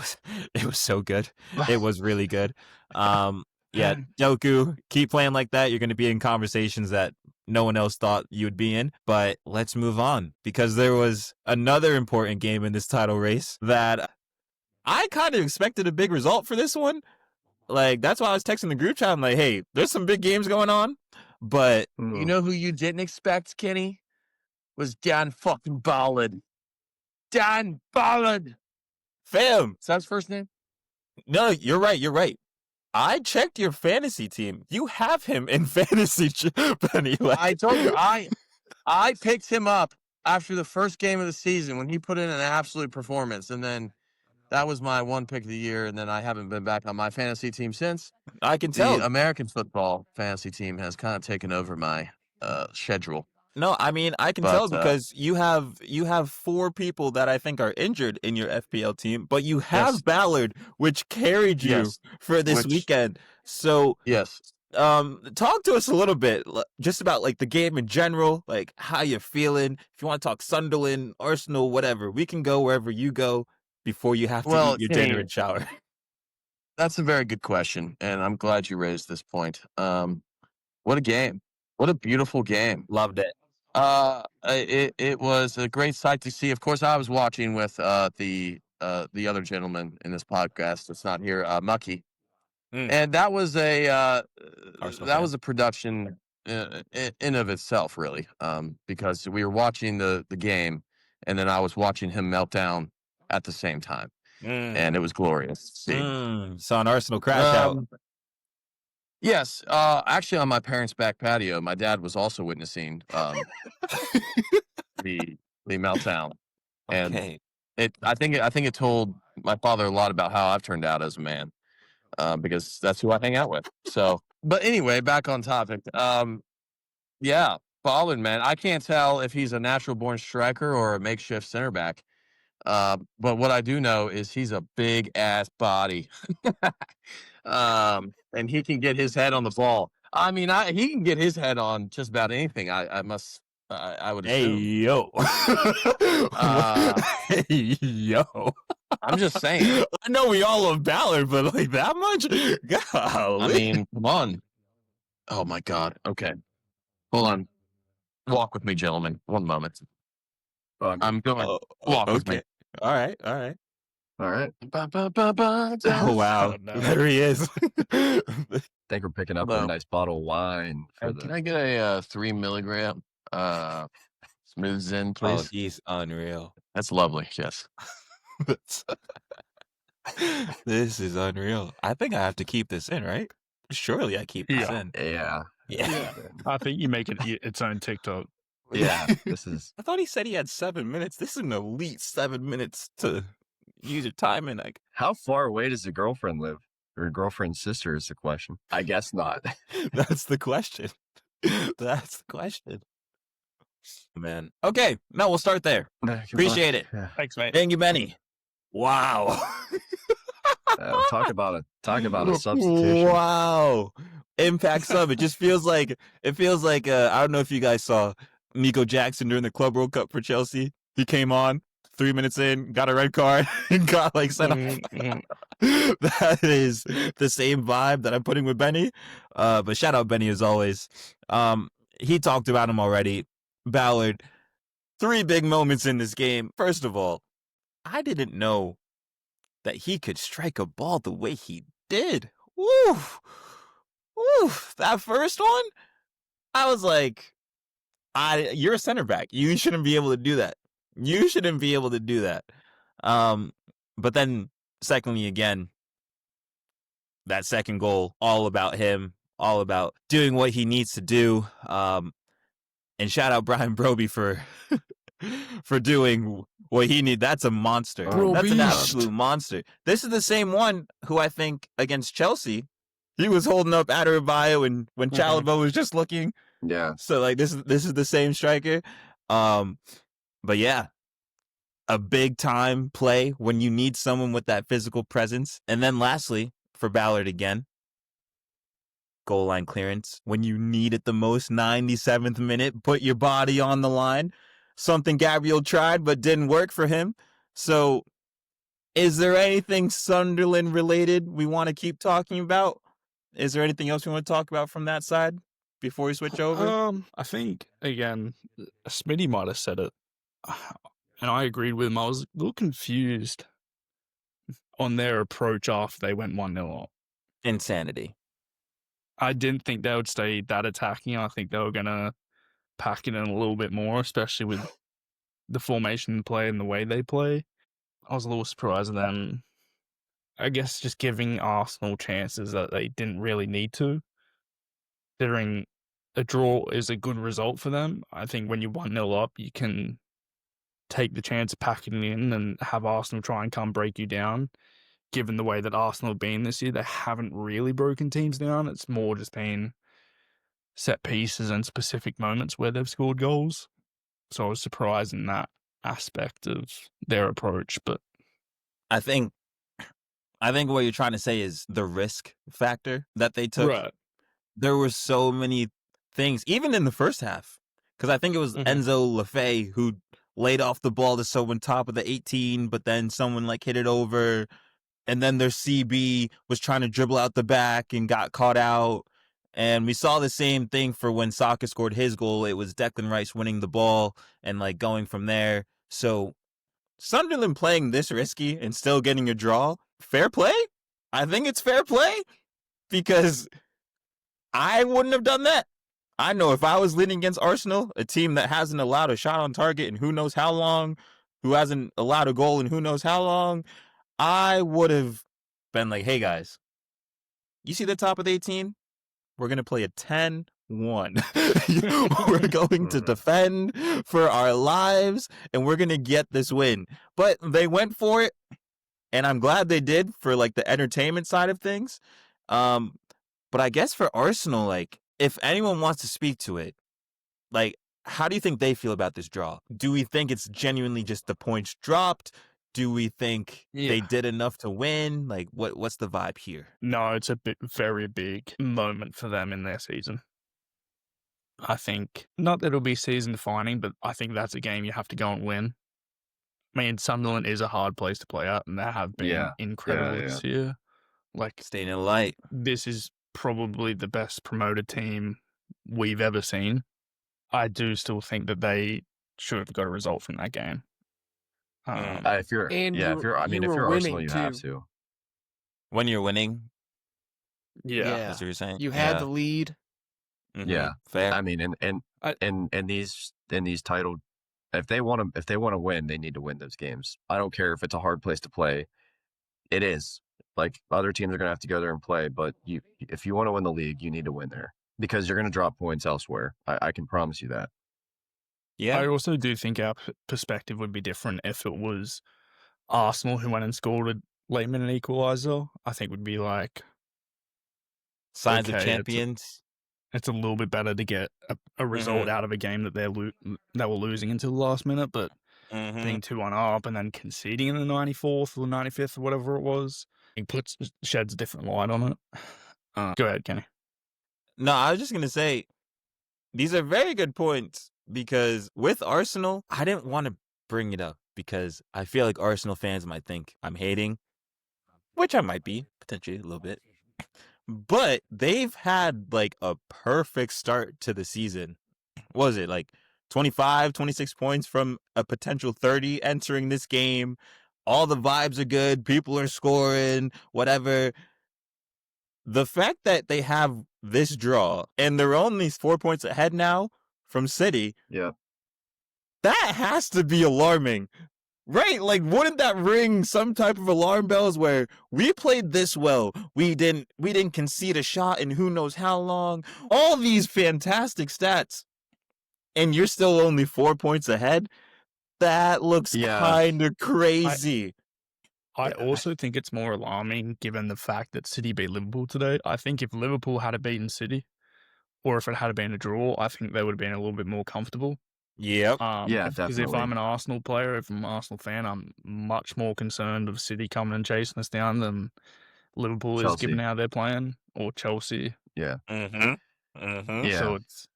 was so good. It was really good. Yeah, Doku, keep playing like that. You're going to be in conversations that no one else thought you would be in. But let's move on, because there was another important game in this title race that I kind of expected a big result for this one. Like, that's why I was texting the group chat. I'm like, hey, there's some big games going on. But You know who you didn't expect, Kenny? Was Dan fucking Ballard. Dan Ballard. fam, Is that his first name? no, you're right. I checked your fantasy team. You have him in fantasy, Penny. Like, I told you, I picked him up after the first game of the season when he put in an absolute performance, and then that was my one pick of the year, and then I haven't been back on my fantasy team since. I can tell. The American football fantasy team has kind of taken over my schedule. No, I mean, I can tell because you have 4 people that I think are injured in your FPL team, but you have Ballard, which carried you for this weekend. So yes, talk to us a little bit just about like the game in general, like how you're feeling. If you want to talk Sunderland, Arsenal, whatever, we can go wherever you go before you have to eat your dinner and shower. That's a very good question, and I'm glad you raised this point. What a game! What a beautiful game! Loved it. It was a great sight to see. Of course, I was watching with the other gentleman in this podcast that's not here, Mucky, and that was a production in of itself, really, because we were watching the game, and then I was watching him melt down at the same time, and it was glorious to see. Saw an Arsenal crash out. Yes, actually, on my parents' back patio, my dad was also witnessing the meltdown, and I think it told my father a lot about how I've turned out as a man, because that's who I hang out with. So, but anyway, back on topic. Yeah, Ballard, man, I can't tell if he's a natural born striker or a makeshift center back. But what I do know is he's a big ass body. And he can get his head on the ball. I mean, he can get his head on just about anything. I would assume. Hey yo, hey yo. I'm just saying. I know we all love Ballard, but like that much? Golly. I mean, come on. Oh my God. Okay, hold on. Walk with me, gentlemen. One moment. I'm going. Walk with me. All right. All right. Oh wow, there he is. I think we're picking up a nice bottle of wine. Can I get a 3 milligram smooth Zen, please? Oh, he's unreal. That's lovely. Yes. This is unreal. I think I have to keep this in, right? Surely I keep this in. Yeah. I think you make it its own TikTok. Yeah. This is. I thought he said he had 7 minutes. This is an elite 7 minutes to use your time in. Like, how far away does the girlfriend live? Or girlfriend's sister is the question. I guess not. That's the question. That's the question. Man. Okay. No, we'll start there. Appreciate it. Yeah. Thanks, mate. Thank you, Benny. Wow. Talk about a substitution. Wow. Impact sub. It just feels like I don't know if you guys saw Nico Jackson during the Club World Cup for Chelsea. He came on 3 minutes in, got a red card, and got like sent off. That is the same vibe that I'm putting with Benny. But shout out Benny as always. He talked about him already. Ballard, 3 big moments in this game. First of all, I didn't know that he could strike a ball the way he did. Woo! Woo! That first one, I was like, you're a center back. You shouldn't be able to do that. But then, secondly, again, that second goal, all about him, all about doing what he needs to do. And shout out Brian Broby for doing what he needs. That's a monster. That's an absolute monster. This is the same one who I think against Chelsea, he was holding up Adebayo and when Chalobah was just looking. Yeah. So like this is the same striker. But yeah, a big time play when you need someone with that physical presence. And then lastly, for Ballard again. Goal line clearance when you need it the most, 97th minute, put your body on the line. Something Gabriel tried but didn't work for him. So is there anything Sunderland related we want to keep talking about? Is there anything else we want to talk about from that side before we switch over? I think, again, Smitty might have said it, and I agreed with him. I was a little confused on their approach after they went 1-0 up. Insanity. I didn't think they would stay that attacking. I think they were going to pack it in a little bit more, especially with the formation play and the way they play. I was a little surprised at them, I guess, just giving Arsenal chances that they didn't really need to. Considering a draw is a good result for them, I think when you're 1-0 up, you can take the chance of packing it in and have Arsenal try and come break you down. Given the way that Arsenal have been this year, they haven't really broken teams down. It's more just been set pieces and specific moments where they've scored goals. So I was surprised in that aspect of their approach. But I think what you're trying to say is the risk factor that they took. right. There were so many things, even in the first half, because I think it was Enzo Lefebvre who laid off the ball to someone top of the 18, but then someone like hit it over. And then their CB was trying to dribble out the back and got caught out. And we saw the same thing for when Saka scored his goal. It was Declan Rice winning the ball and like going from there. So Sunderland playing this risky and still getting a draw, fair play? I think it's fair play because I wouldn't have done that. I know if I was leading against Arsenal, a team that hasn't allowed a shot on target in who knows how long, who hasn't allowed a goal in who knows how long, I would have been like, hey, guys, you see the top of the 18? We're going to play a 10-1. We're going to defend for our lives, and we're going to get this win. But they went for it, and I'm glad they did for, like, the entertainment side of things. But I guess for Arsenal, like, if anyone wants to speak to it, like, how do you think they feel about this draw? Do we think it's genuinely just the points dropped? Do we think they did enough to win? Like, what's the vibe here? No, it's a very big moment for them in their season. I think, not that it'll be season defining, but I think that's a game you have to go and win. I mean, Sunderland is a hard place to play at, and they have been incredible this year. Like, staying in the light. This is probably the best promoted team we've ever seen. I do still think that they should have got a result from that game. If you're Arsenal, you have to. When you're winning, that's what you're saying. You had the lead. Yeah, fair. I mean, and these titled, if they want to win, they need to win those games. I don't care if it's a hard place to play. It is. Like, other teams are gonna have to go there and play, but if you want to win the league, you need to win there because you're gonna drop points elsewhere. I can promise you that. Yeah. I also do think our perspective would be different if it was Arsenal who went and scored a late-minute equaliser. I think would be like... Signs of champions. It's a little bit better to get a result out of a game that they were losing until the last minute, but being 2-1 up and then conceding in the 94th or 95th or whatever it was, it sheds a different light on it. Go ahead, Kenny. No, I was just going to say, these are very good points. Because with Arsenal, I didn't want to bring it up because I feel like Arsenal fans might think I'm hating, which I might be, potentially a little bit. But they've had like a perfect start to the season. What was it, like 25, 26 points from a potential 30 entering this game? All the vibes are good. People are scoring, whatever. The fact that they have this draw and they're only 4 points ahead now from City, that has to be alarming, right? Like, wouldn't that ring some type of alarm bells where we played this well, we didn't concede a shot in who knows how long, all these fantastic stats, and you're still only 4 points ahead? That looks kind of crazy. I also think it's more alarming given the fact that City beat Liverpool today. I think if Liverpool had beaten City, or if it had been a draw, I think they would have been a little bit more comfortable. Yep. Because if I'm an Arsenal player, if I'm an Arsenal fan, I'm much more concerned of City coming and chasing us down than Liverpool is, given how they're playing, or Chelsea. Yeah. Yeah. So it's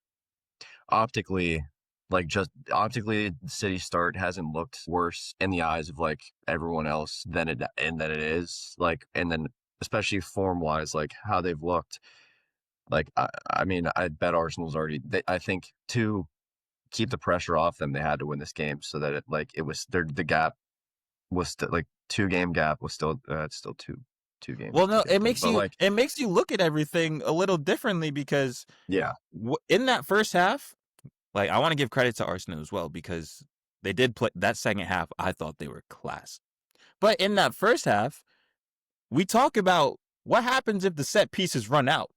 optically, the City start hasn't looked worse in the eyes of like everyone else than it is. Like, and then especially form wise, like how they've looked. Like, I mean, I bet Arsenal's already. I think to keep the pressure off them, they had to win this game so that it was the gap was still like 2-game gap was still it's still two games. Well, no, it makes you look at everything a little differently because in that first half, like I want to give credit to Arsenal as well because they did play that second half. I thought they were class, but in that first half, we talk about what happens if the set pieces run out.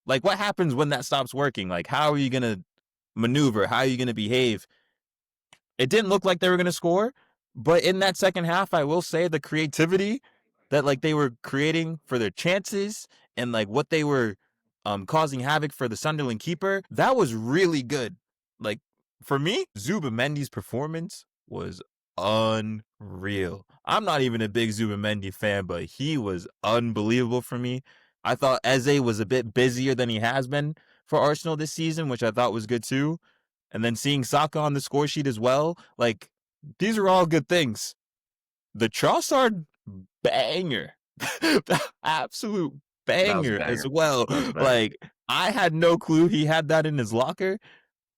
Like what happens when that stops working? Like how are you gonna maneuver? How are you gonna behave? It didn't look like they were gonna score, but in that second half, I will say the creativity that like they were creating for their chances and like what they were causing havoc for the Sunderland keeper, that was really good. Like for me, Zubamendi's performance was unreal. I'm not even a big Zubamendi fan, but he was unbelievable for me. I thought Eze was a bit busier than he has been for Arsenal this season, which I thought was good too. And then seeing Saka on the score sheet as well, like these are all good things. The Trossard banger, absolute banger as well. Like I had no clue he had that in his locker,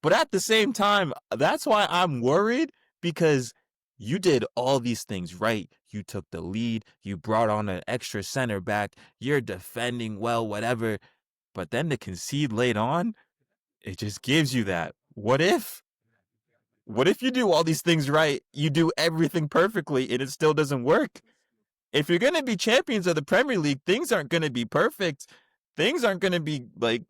but at the same time, that's why I'm worried because you did all these things right. You took the lead. You brought on an extra center back. You're defending well, whatever. But then to concede late on, it just gives you that. What if you do all these things right, you do everything perfectly, and it still doesn't work? If you're going to be champions of the Premier League, things aren't going to be perfect. Things aren't going to be like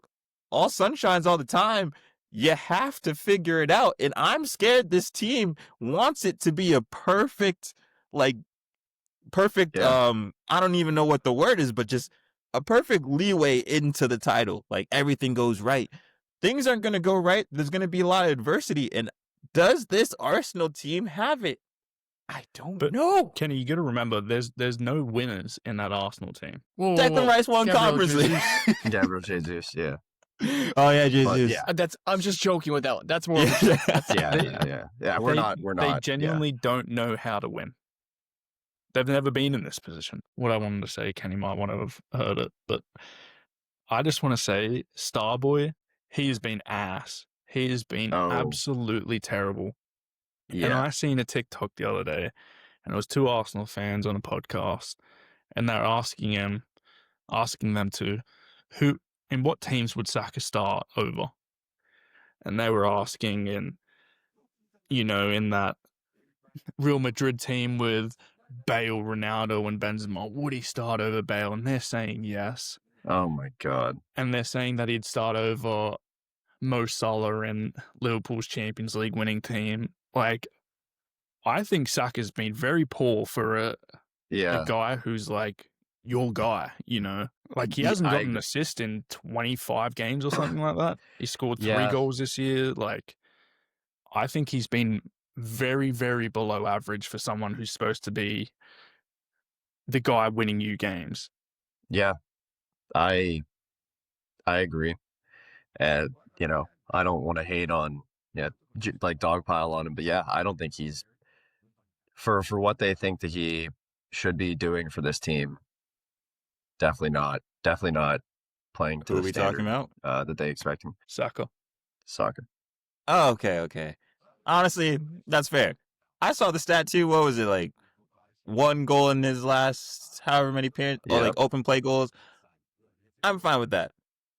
all sunshines all the time. You have to figure it out. And I'm scared this team wants it to be a perfect, I don't even know what the word is, but just a perfect leeway into the title. Like everything goes right. Things aren't going to go right. There's going to be a lot of adversity. And does this Arsenal team have it? I don't know. Kenny, you got to remember, there's no winners in that Arsenal team. Declan Rice won Conference League. Gabriel Jesus, yeah. Oh yeah, Jesus. Yeah, I'm just joking with that one. That's more. Yeah. We're not. They genuinely don't know how to win. They've never been in this position. What I wanted to say, Kenny might want to have heard it, but I just want to say, Starboy, he has been ass. He has been absolutely terrible. Yeah. And I seen a TikTok the other day, and it was 2 Arsenal fans on a podcast, and they're asking them in what teams would Saka start over? And they were asking in that Real Madrid team with Bale, Ronaldo, and Benzema, would he start over Bale? And they're saying yes. Oh my God. And they're saying that he'd start over Mo Salah in Liverpool's Champions League winning team. Like, I think Saka's been very poor for a guy who's like your guy, Like he hasn't gotten an assist in 25 games or something like that. He scored 3 goals this year. Like, I think he's been very, very below average for someone who's supposed to be the guy winning you games. Yeah, I agree. And, I don't want to hate on, like dogpile on him, but I don't think he's for what they think that he should be doing for this team. Definitely not playing to the standard that they expect him. Saka. Oh, okay. Honestly, that's fair. I saw the stat too. What was it, like 1 goal in his last however many or like open play goals? I'm fine with that.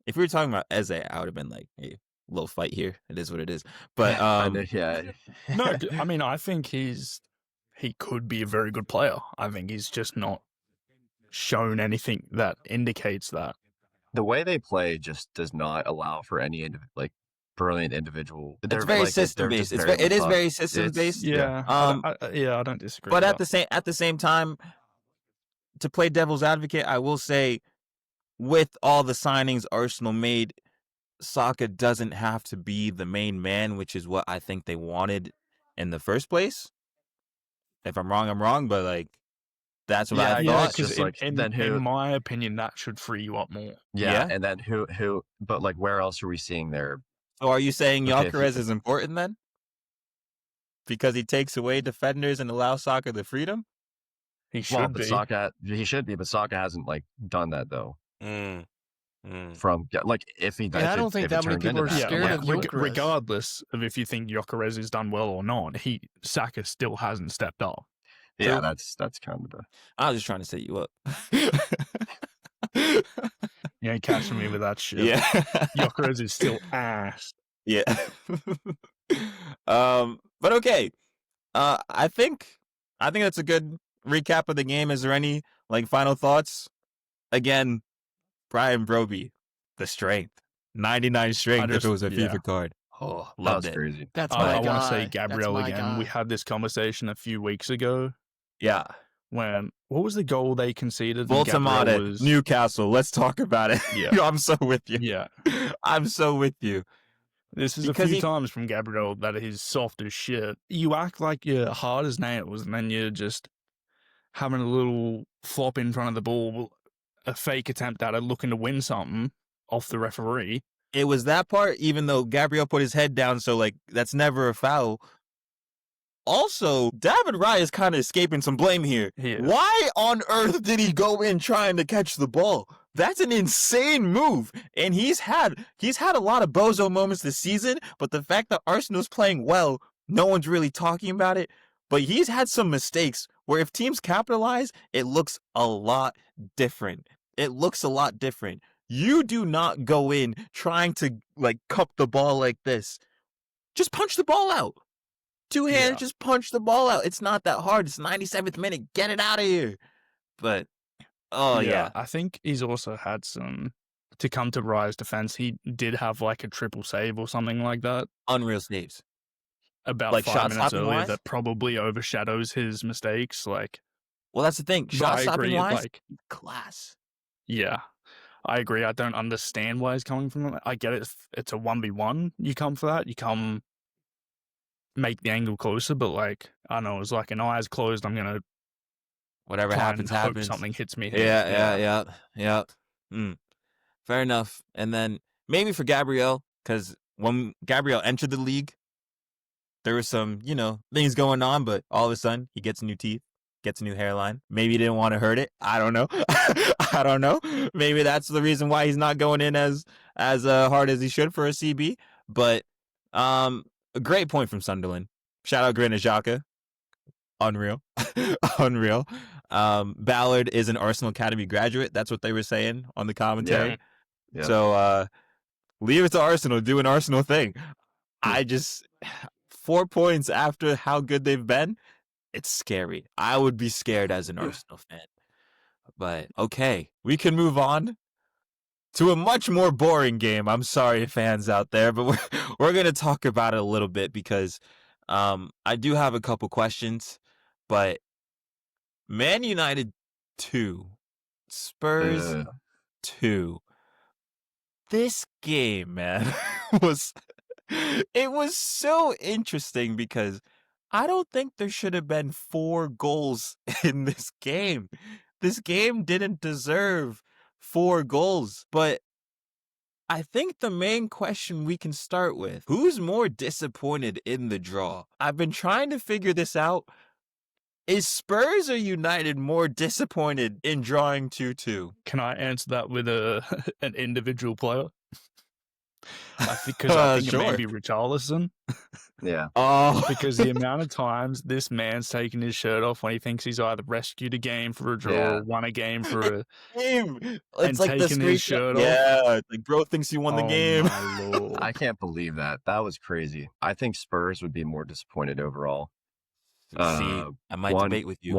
If we were talking about Eze, I would have been like, hey, little fight here. It is what it is. But No, I mean, I think he could be a very good player. I think he's just not shown anything that indicates that. The way they play just does not allow for any brilliant individual. It's very system based. It is very system based. Yeah. I don't disagree. But at the same time, to play devil's advocate, I will say, with all the signings Arsenal made, Saka doesn't have to be the main man, which is what I think they wanted in the first place. If I'm wrong, I'm wrong. But like, That's what Yeah, I Yeah, thought. it's just because like, then who? in my opinion, that should free you up more. Yeah, Yeah. and then who? But like, where else are we seeing there? So are you saying Okay, if you- Gyökeres is important then? Because he takes away defenders and allows Saka the freedom? He Well, should but be. Saka, he should be, but Saka hasn't like done that though. From like if he, Yeah, I don't think that many people are scared like, of Gyökeres. regardless of if you think Gyökeres has done well or not, Saka still hasn't stepped up. Yeah, True. that's kind of the. I was just trying to set you up. You ain't catching me with that shit. Yeah. Gyökeres is still ass. Yeah. But okay. I think that's a good recap of the game. Is there any like final thoughts? Again, Brian Broby, the strength. 99 strength if it was a FIFA card. Oh, That loved was it. crazy. That's I my guy. want to say That's Gabriel my again. guy. We had this conversation a few weeks ago Yeah. when what was the goal they conceded? And Gabriel Voltamata, was Newcastle. Let's talk about it. Yeah. I'm so with you. Yeah. I'm so with you. This is Because a few he- times from Gabriel that he's soft as shit. You act like you're hard as nails, and then you're just having a little flop in front of the ball, a fake attempt at it, looking to win something off the referee. It was that part, even though Gabriel put his head down, so like that's never a foul. Also, David Raya is kind of escaping some blame here. He is. Why on earth did he go in trying to catch the ball? That's an insane move. And he's had a lot of bozo moments this season, but the fact that Arsenal's playing well, no one's really talking about it. But he's had some mistakes where if teams capitalize, it looks a lot different. It looks a lot different. You do not go in trying to like cup the ball like this. Just punch the ball out. Two hands, Yeah. just punch the ball out. It's not that hard. It's 97th minute. Get it out of here. But, oh, yeah. I think he's also had some, to come to Raya's defense, he did have like a triple save or something like that Unreal saves. about Like 5 shot minutes stopping earlier wise? that probably overshadows his mistakes. Like, Well, that's the thing. but Shot I stopping agree, wise, like, class. yeah, I agree. I don't understand why he's coming from that. I get it. It's a 1v1. You come for that. You come make the angle closer, but like, I don't know, it's like an eyes closed. I'm going to Whatever try happens, and hope happens. something hits me here. Yeah. Fair enough. And then maybe for Gabriel, because when Gabriel entered the league, there was some, things going on, but all of a sudden he gets new teeth, gets a new hairline. Maybe he didn't want to hurt it. I don't know. I don't know. Maybe that's the reason why he's not going in as hard as he should for a CB. But a great point from Sunderland. Shout out Granit Xhaka. Unreal. Unreal. Ballard is an Arsenal Academy graduate. That's what they were saying on the commentary. Yeah. So leave it to Arsenal. Do an Arsenal thing. I just 4 points after how good they've been. It's scary. I would be scared as an Arsenal fan. But okay, we can move on to a much more boring game. I'm sorry, fans out there, but we're going to talk about it a little bit because I do have a couple questions. But Man United 2, Spurs 2. This game, man, was so interesting because I don't think there should have been 4 goals in this game. This game didn't deserve 4 goals. But I think the main question we can start with, who's more disappointed in the draw? I've been trying to figure this out. Is Spurs or United more disappointed in drawing 2-2? Can I answer that with an individual player? I think it may be Richarlison. Yeah. Oh, Because the amount of times this man's taking his shirt off when he thinks he's either rescued a game for a draw, or won a game for a game. and It's like the taking his screenshot. shirt off. Yeah, it's like bro thinks he won the Oh game. my lord. I can't believe that. That was crazy. I think Spurs would be more disappointed overall. See, I might debate with you.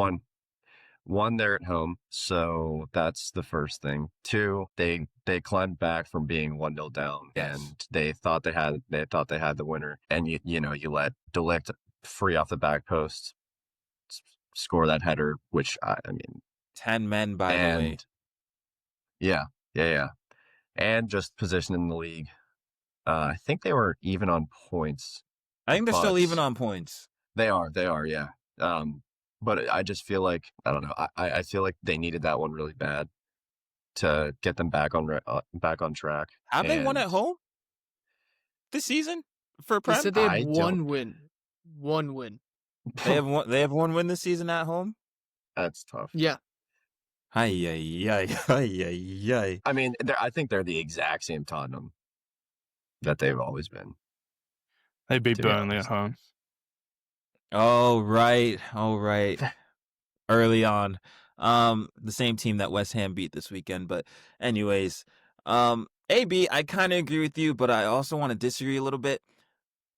One, they're at home, so that's the first thing. 2, they climbed back from being 1-0 down, Yes. and they thought they had the winner. And you let De Ligt free off the back post, score that header, which I mean, 10 men by the way. Yeah, and just position in the league. I think they were even on points. I think they're still but- even on points. They are, yeah. But I just feel like, I don't know. I feel like they needed that one really bad to get them back on track. Have they won And at home this season for They Prem? said they had I one don't- win. One win. They have one win this season at home. That's tough. Yeah. Ay ay ay ay ay ay. I mean, I think they're the exact same Tottenham that they've always been. They beat To be Burnley honest. at home. Oh right. Early on. The same team that West Ham beat this weekend. But anyways, AB, I kind of agree with you, but I also want to disagree a little bit.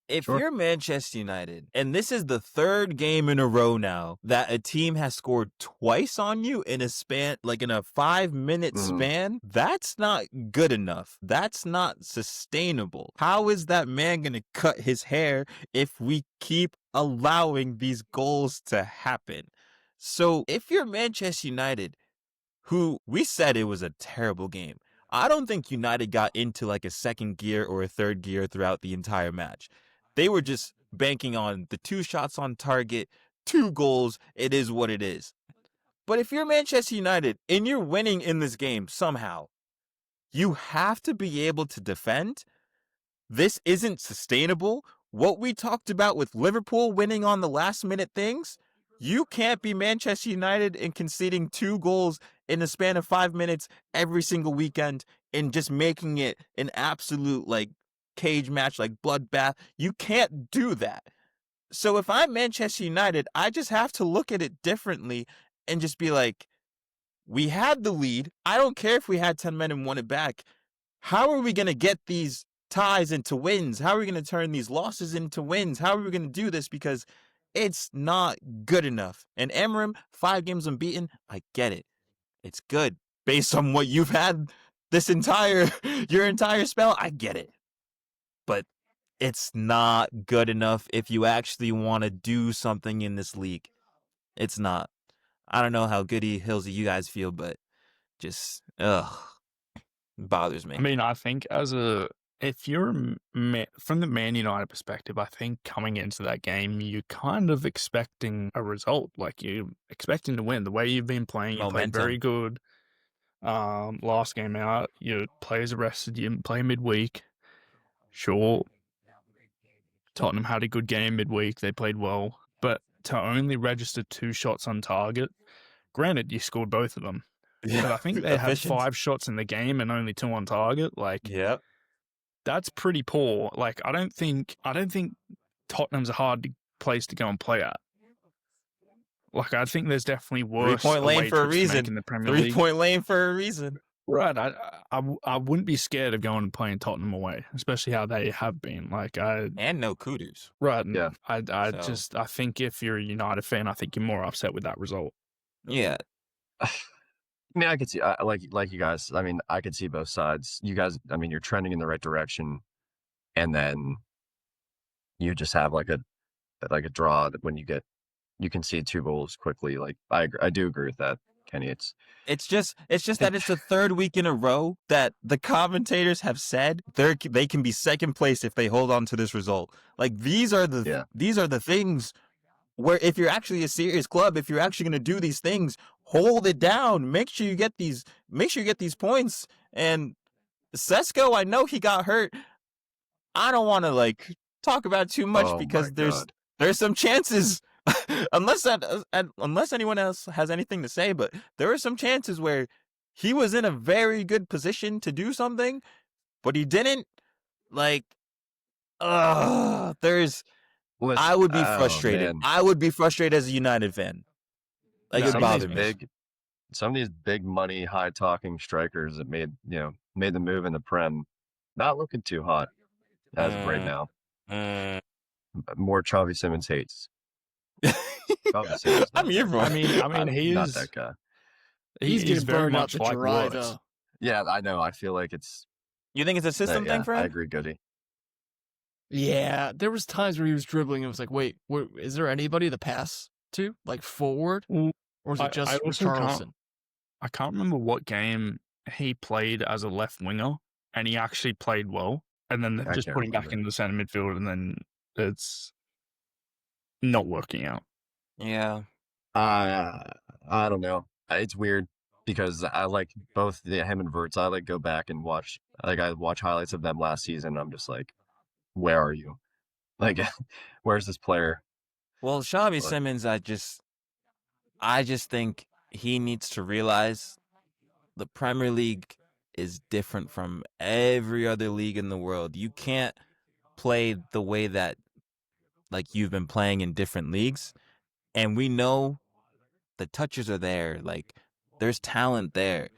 If Sure. you're Manchester United, and this is the third game in a row now that a team has scored twice on you in a span, like in a 5-minute Mhm. span, that's not good enough. That's not sustainable. How is that man going to cut his hair if we keep allowing these goals to happen? So if you're Manchester United, who we said it was a terrible game, I don't think United got into like a second gear or a third gear throughout the entire match. They were just banking on the 2 shots on target, 2 goals. It is what it is. But if you're Manchester United and you're winning in this game somehow, you have to be able to defend. This isn't sustainable. What we talked about with Liverpool winning on the last minute things, you can't be Manchester United and conceding 2 goals in the span of 5 minutes every single weekend and just making it an absolute like cage match, like bloodbath. You can't do that. So if I'm Manchester United, I just have to look at it differently and just be like, we had the lead. I don't care if we had 10 men and won it back. How are we going to get these ties into wins? How are we going to turn these losses into wins? How are we going to do this? Because it's not good enough. And Amarim, 5 games unbeaten, I get it. It's good. Based on what you've had your entire spell, I get it. But it's not good enough if you actually want to do something in this league. It's not. I don't know how Goody, Hillzy, you guys feel, but just, bothers me. I mean, I think if you're from the Man United perspective, I think coming into that game, you're kind of expecting a result. Like you're expecting to win. The way you've been playing, you played very good. Last game out, your players arrested. You didn't play midweek. Sure, Tottenham had a good game midweek. They played well, but to only register 2 shots on target. Granted, you scored both of them. Yeah. But I think they had 5 shots in the game and only 2 on target. Like, Yep. That's pretty poor. Like, I don't think Tottenham's a hard place to go and play at. Like, I think there's definitely worse 3-point lane for a reason. in the Premier League. 3-point lane for a reason. Right. I wouldn't be scared of going and playing Tottenham away, especially how they have been. Like, and no kudos. Right. Yeah. I think if you're a United fan, I think you're more upset with that result. Yeah. I mean, I could see, like you guys. I mean, I could see both sides. You guys, I mean, you're trending in the right direction, and then you just have like a draw that when you concede 2 goals quickly. Like I do agree with that, Kenny. It's just that it's the 3rd week in a row that the commentators have said they can be second place if they hold on to this result. Like these are the things where if you're actually a serious club, if you're actually going to do these things, hold it down. Make sure you get these points. And Sesko, I know he got hurt. I don't want to like talk about it too much because there's some chances unless anyone else has anything to say, but there are some chances where he was in a very good position to do something, but he didn't. Like, I would be frustrated. Man. I would be frustrated as a United fan. Like, it bothered me. Some of these big money, high talking strikers that made the move in the Prem, not looking too hot as of right now. More Xavi Simons hates. I'm here for. I mean, he's not that guy. He's getting very burned out much to like dry, Woods. though. Yeah, I know. I feel like it's. You think it's a system thing for him? I agree, Goody. Yeah, there was times where he was dribbling and it was like, wait, is there anybody to pass to, like forward, or is it just Richarlison? I can't remember what game he played as a left winger, and he actually played well, and then they're just putting back into the centre midfield, and then it's not working out. Yeah. I don't know. It's weird because I like both him and Verts. I like go back and watch. Like I watch highlights of them last season. And I'm just like, where are you? Like, where's this player? Well, Xavi But- Simmons, I just think he needs to realize the Premier League is different from every other league in the world. You can't play the way that like you've been playing in different leagues, and we know the touches are there, like there's talent there.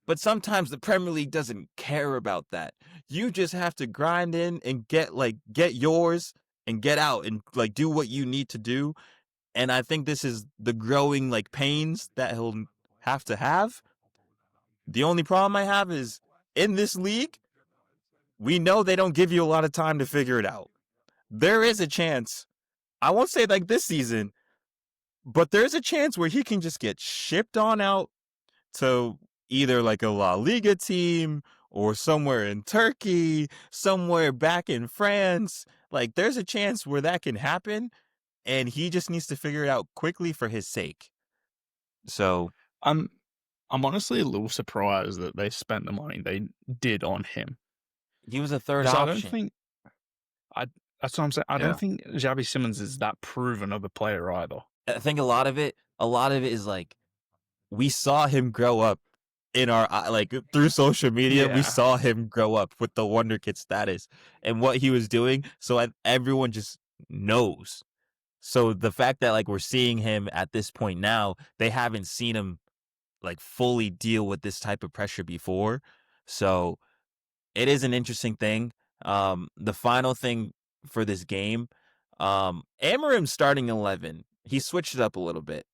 But sometimes the Premier League doesn't care about that. You just have to grind in and get yours and get out and like do what you need to do. And I think this is the growing like pains that he'll have to have. The only problem I have is in this league, we know they don't give you a lot of time to figure it out. There is a chance, I won't say like this season, but there's a chance where he can just get shipped on out to either like a La Liga team or somewhere in Turkey, somewhere back in France. Like there's a chance where that can happen, and he just needs to figure it out quickly for his sake. So I'm honestly a little surprised that they spent the money they did on him. he was a third 'Cause option. I don't think that's what I'm saying. I Yeah. don't think Xavi Simmons is that proven of a player either. I think a lot of it is like we saw him grow up in our like through social media. We Yeah. saw him grow up with the Wonder Kid status and what he was doing. So everyone just knows. So the fact that like we're seeing him at this point now, they haven't seen him like fully deal with this type of pressure before. So it is an interesting thing. The final thing for this game, Amarim's starting 11. He switched it up a little bit.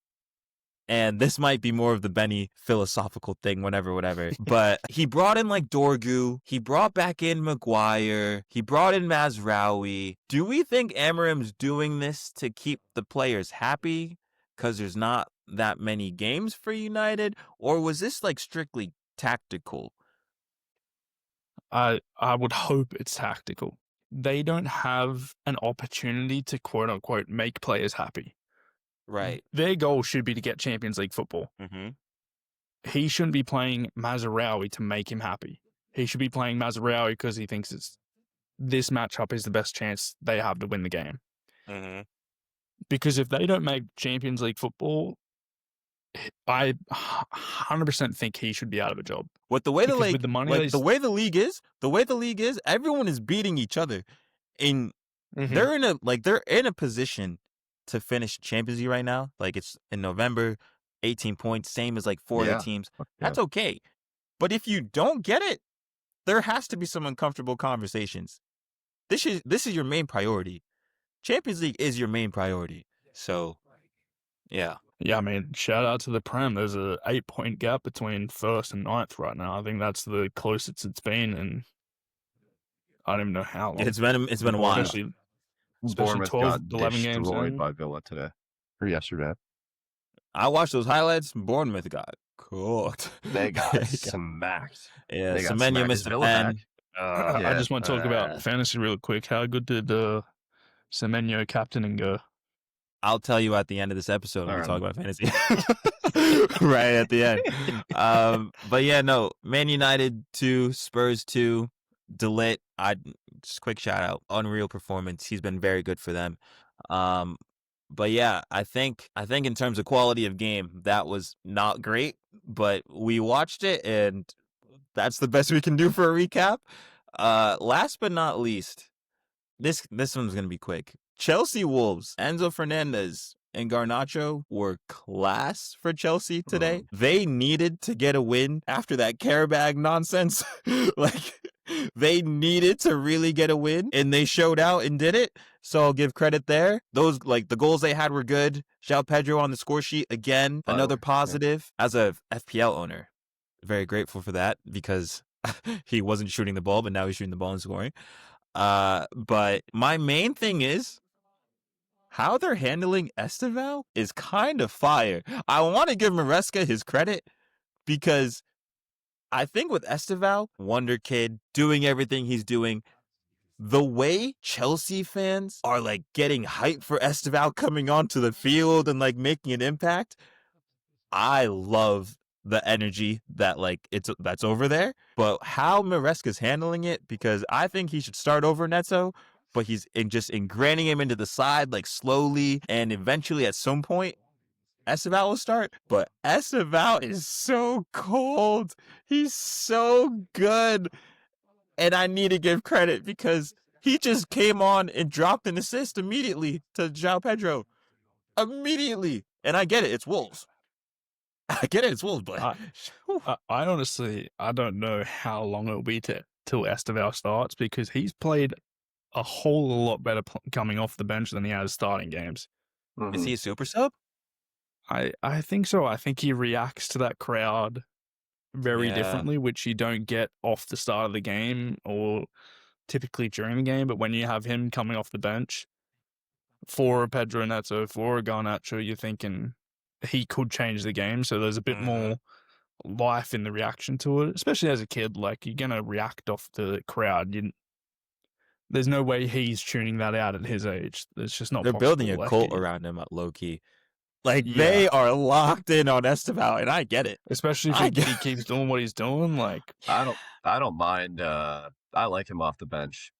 And this might be more of the Benny philosophical thing, whatever. But he brought in like Dorgu. He brought back in Maguire. He brought in Mazraoui. Do we think Amarim's doing this to keep the players happy because there's not that many games for United? Or was this like strictly tactical? I would hope it's tactical. They don't have an opportunity to quote unquote make players happy. Right. Their goal should be to get Champions League football. Mm-hmm. He shouldn't be playing Mazraoui to make him happy. He should be playing Mazraoui because he thinks this matchup is the best chance they have to win the game. Mm-hmm. Because if they don't make Champions League football, I 100% think he should be out of a job. With the way Because with the money the way the league is, everyone is beating each other. And they're in a position to finish Champions League right now. Like it's in November, 18 points, same as like four other teams. That's okay. But if you don't get it, there has to be some uncomfortable conversations. This is your main priority. Champions League is your main priority. So, yeah. Yeah, I mean, shout out to the Prem. There's a 8-point gap between first and ninth right now. I think that's the closest it's been, and I don't even know how long. It's been a while. Especially Bournemouth 12, got 11 games destroyed in. by Villa today or yesterday. I watched those highlights. Bournemouth got cooked. They got smacked. Yeah, They got Semenyo smacked. missed Is a Villa pen. back? I just want to talk about fantasy real quick. How good did Semenyo captaining go? I'll tell you at the end of this episode when we All talk about fantasy. Right at the end. But yeah, no. Man United 2, Spurs 2, Delit. Just quick shout out. Unreal performance. He's been very good for them. But yeah, I think in terms of quality of game, that was not great. But we watched it, and that's the best we can do for a recap. Last but not least, this one's gonna be quick. Chelsea Wolves, Enzo Fernandez and Garnacho were class for Chelsea today. They needed to get a win after that care bag nonsense. Like, they needed to really get a win, and they showed out and did it. So I'll give credit there. Those, like, the goals they had were good. João Pedro on the score sheet again, another positive. As a FPL owner, very grateful for that because he wasn't shooting the ball, but now he's shooting the ball and scoring. But my main thing is how they're handling Esteval is kind of fire. I want to give Maresca his credit because I think with Esteval, Wonder Kid, doing everything he's doing, the way Chelsea fans are like getting hyped for Esteval coming onto the field and like making an impact, I love the energy that like that's over there. But how Maresca's handling it, because I think he should start over Neto, but he's just ingraining him into the side like slowly, and eventually at some point Esteval will start. But Esteval is so cold. He's so good. And I need to give credit because he just came on and dropped an assist immediately to João Pedro. Immediately. And I get it. It's Wolves. I get it. It's Wolves, but I honestly, I don't know how long it'll be till Esteval starts, because he's played a whole lot better coming off the bench than he has starting games. Is he a super sub? I think so. I think he reacts to that crowd very differently, which you don't get off the start of the game or typically during the game. But when you have him coming off the bench for Pedro Neto, for Garnacho, you're thinking he could change the game. So there's a bit more life in the reaction to it, especially as a kid. Like, you're going to react off the crowd. There's no way he's tuning that out at his age. It's just not They're possible. building a cult around him at low-key. Like, they are locked in on Esteval, and I get it. Especially if he keeps doing what he's doing. Like, I don't mind. I like him off the bench.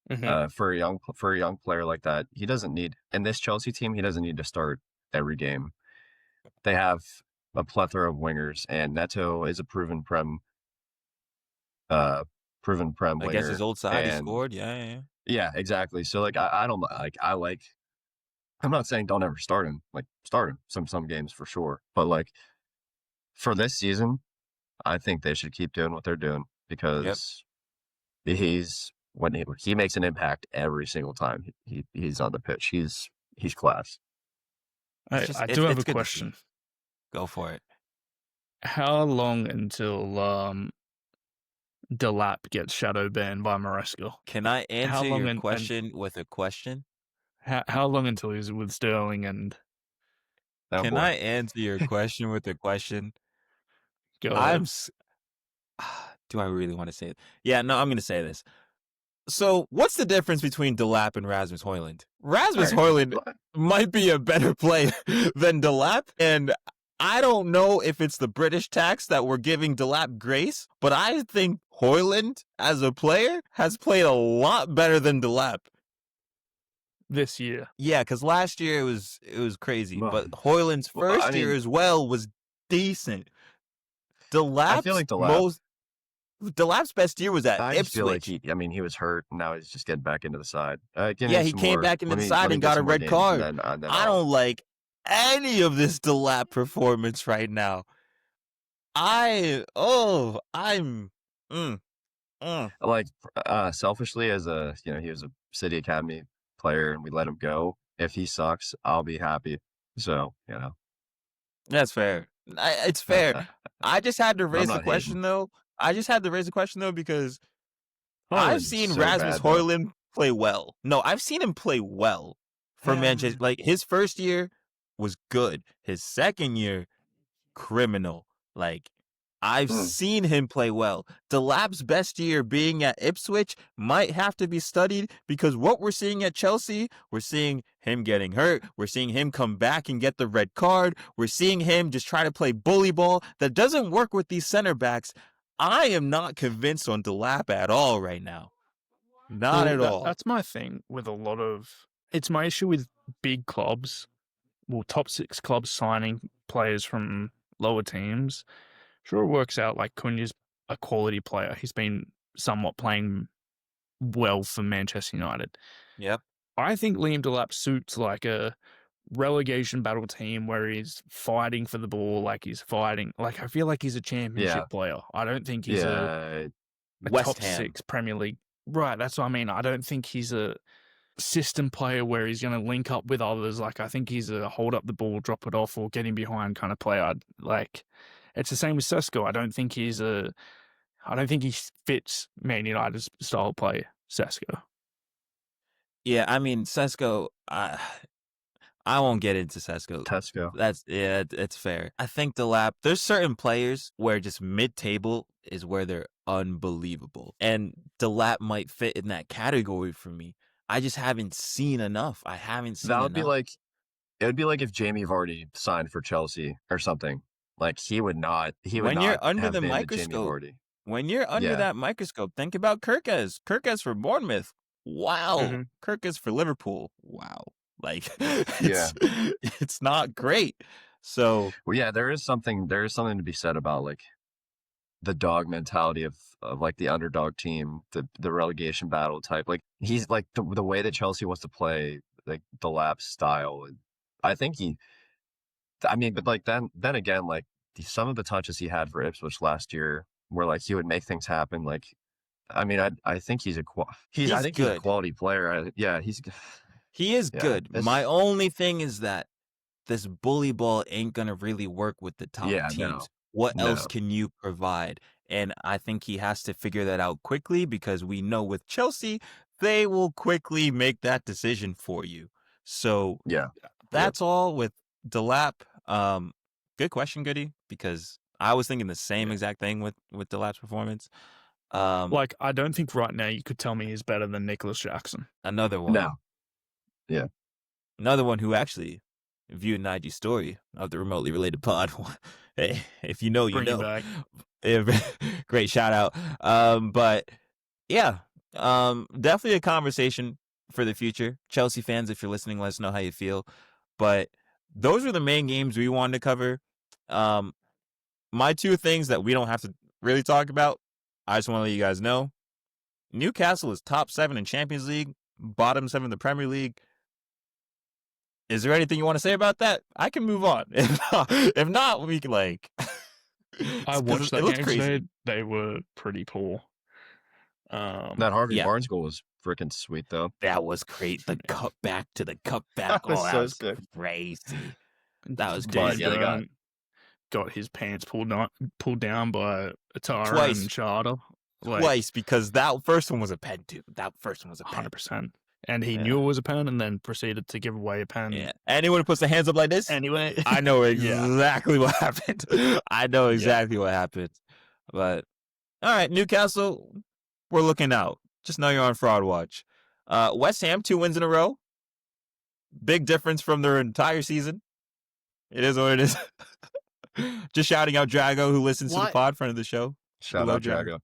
For a young player like that, he doesn't need, in this Chelsea team, he doesn't need to start every game. They have a plethora of wingers, and Neto is a proven prem winger. Against his old side, he scored. Yeah, exactly. So like, I don't like. I'm not saying don't ever start him. Like, start him some games for sure. But like, for this season, I think they should keep doing what they're doing, because when he makes an impact every single time he's on the pitch. He's class. I do have a question. Go for it. How long until Delap gets shadow banned by Maresca? Can I answer your question with a question? How long until he's with Sterling and... Can I answer your question with a question? Go ahead. Do I really want to say it? Yeah, no, I'm going to say this. So, what's the difference between Delap and Rasmus Højlund? Rasmus Højlund might be a better player than Delap, and I don't know if it's the British tax that we're giving Delap grace, but I think Højlund, as a player, has played a lot better than Delap. This year. Yeah, because last year it was crazy, but Højlund's first year as well was decent. I feel like Delap's best year was at Ipswich. Feel like he was hurt, and now he's just getting back into the side. He came back into the side and got a red card. Then I don't like any of this Delap performance right now. Like, selfishly, as he was a City Academy player and we let him go. If he sucks, I'll be happy. So, that's fair. It's fair. I just had to raise the question though. Because I've seen Rasmus Højlund play well. No, I've seen him play well for Manchester. Like, his first year was good. His second year, criminal. Like, I've seen him play well. Delap's best year being at Ipswich might have to be studied, because what we're seeing at Chelsea, we're seeing him getting hurt. We're seeing him come back and get the red card. We're seeing him just try to play bully ball. That doesn't work with these center backs. I am not convinced on Delap at all right now. Not at all. That's my thing with a lot of... It's my issue with big clubs, top 6 clubs signing players from lower teams. Sure, it works out. Like, Cunha's a quality player. He's been somewhat playing well for Manchester United. Yep. I think Liam Delap suits like a relegation battle team where he's fighting for the ball, like he's fighting. Like, I feel like he's a championship player. I don't think he's a top 6 Premier League. Right, that's what I mean. I don't think he's a system player where he's going to link up with others. Like, I think he's a hold up the ball, drop it off, or get in behind kind of player. Like, it's the same with Sesko. I don't think he fits Man United's style of play, Sesko. Yeah, I mean, Sesko, I won't get into Sesko. Tesco. It's fair. I think Delap, there's certain players where just mid-table is where they're unbelievable. And Delap might fit in that category for me. I just haven't seen enough. I haven't seen That would be enough. like, it would be like if Jamie Vardy signed for Chelsea or something. Like he would not When you're under have the been Jamie microscope, Vardy. when you're under Yeah. that microscope, think about Kirkes. Kirkes for Bournemouth. Wow. Mhm. Kirkes for Liverpool. Wow. Like Yeah. it's not great. So Well, yeah, there is something to be said about like the dog mentality of like the underdog team, the relegation battle type. Like he's like the way that Chelsea wants to play, like the lap style. I think but like then again, like some of the touches he had for Ipswich last year, where like he would make things happen. Like, I mean, I think he's a He's I think he's a good. quality player. he is Yeah, good. it's- My only thing is that this bully ball ain't gonna really work with the top Yeah, teams. no. What else No. can you provide? And I think he has to figure that out quickly because we know with Chelsea, they will quickly make that decision for you. So Yeah. that's all with Delap. Good question, Goody, because I was thinking the same exact thing with Delap's performance. Like, I don't think right now you could tell me he's better than Nicholas Jackson. Another one. No. Another one who actually viewed an IG story of the remotely related pod. Hey, if you know, you Bring him know. back. Great shout out. But yeah, definitely a conversation for the future. Chelsea fans, if you're listening, let us know how you feel. But those are the main games we wanted to cover. My two things that we don't have to really talk about, I just want to let you guys know. Newcastle is top 7 in Champions League, bottom 7 in the Premier League. Is there anything you want to say about that? I can move on. If not, we can like. I watched that looked game crazy. today. They were pretty poor. That Harvey Yeah. Barnes goal was freaking sweet though. That was great. The cutback to the cutback. That was That so was sick. crazy. That was Dan crazy. yeah, they got- Burn got his pants pulled down by Atara Twice. and Charter. Like, Twice, because that first one was a pen too. That first one was a pen. 100%. And he Yeah. knew it was a pen and then proceeded to give away a pen. Yeah. Anyone who puts their hands up like this, Anyway. I know Yeah. exactly what happened. I know exactly what happened. But all right, Newcastle, we're looking out. Just know you're on fraud watch. West Ham, 2 wins in a row. Big difference from their entire season. It is what it is. Just shouting out Drago, who listens to the What? pod, friend of the show. Shout Hello, out Jago.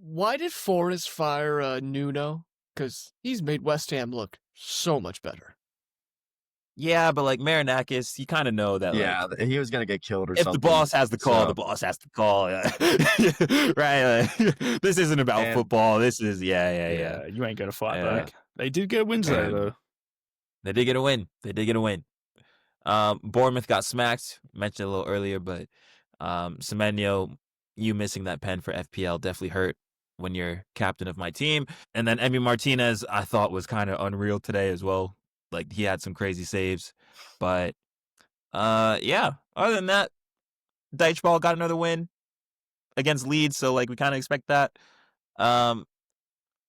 Why did Forrest fire Nuno? Because he's made West Ham look so much better. Yeah, but like Marinakis, you kind of know that. Yeah, Like, he was gonna get killed or if something. the boss has the call, so- the boss has to call. Right? Like, this isn't about And- football. This is yeah. You ain't going to fight Yeah. back. They did get wins there, And- though. They did get a win. Bournemouth got smacked. Mentioned a little earlier, but Semenyo, you missing that pen for FPL definitely hurt when you're captain of my team. And then Emi Martinez, I thought was kind of unreal today as well. Like he had some crazy saves, but yeah. Other than that, Deichball got another win against Leeds, so like we kind of expect that.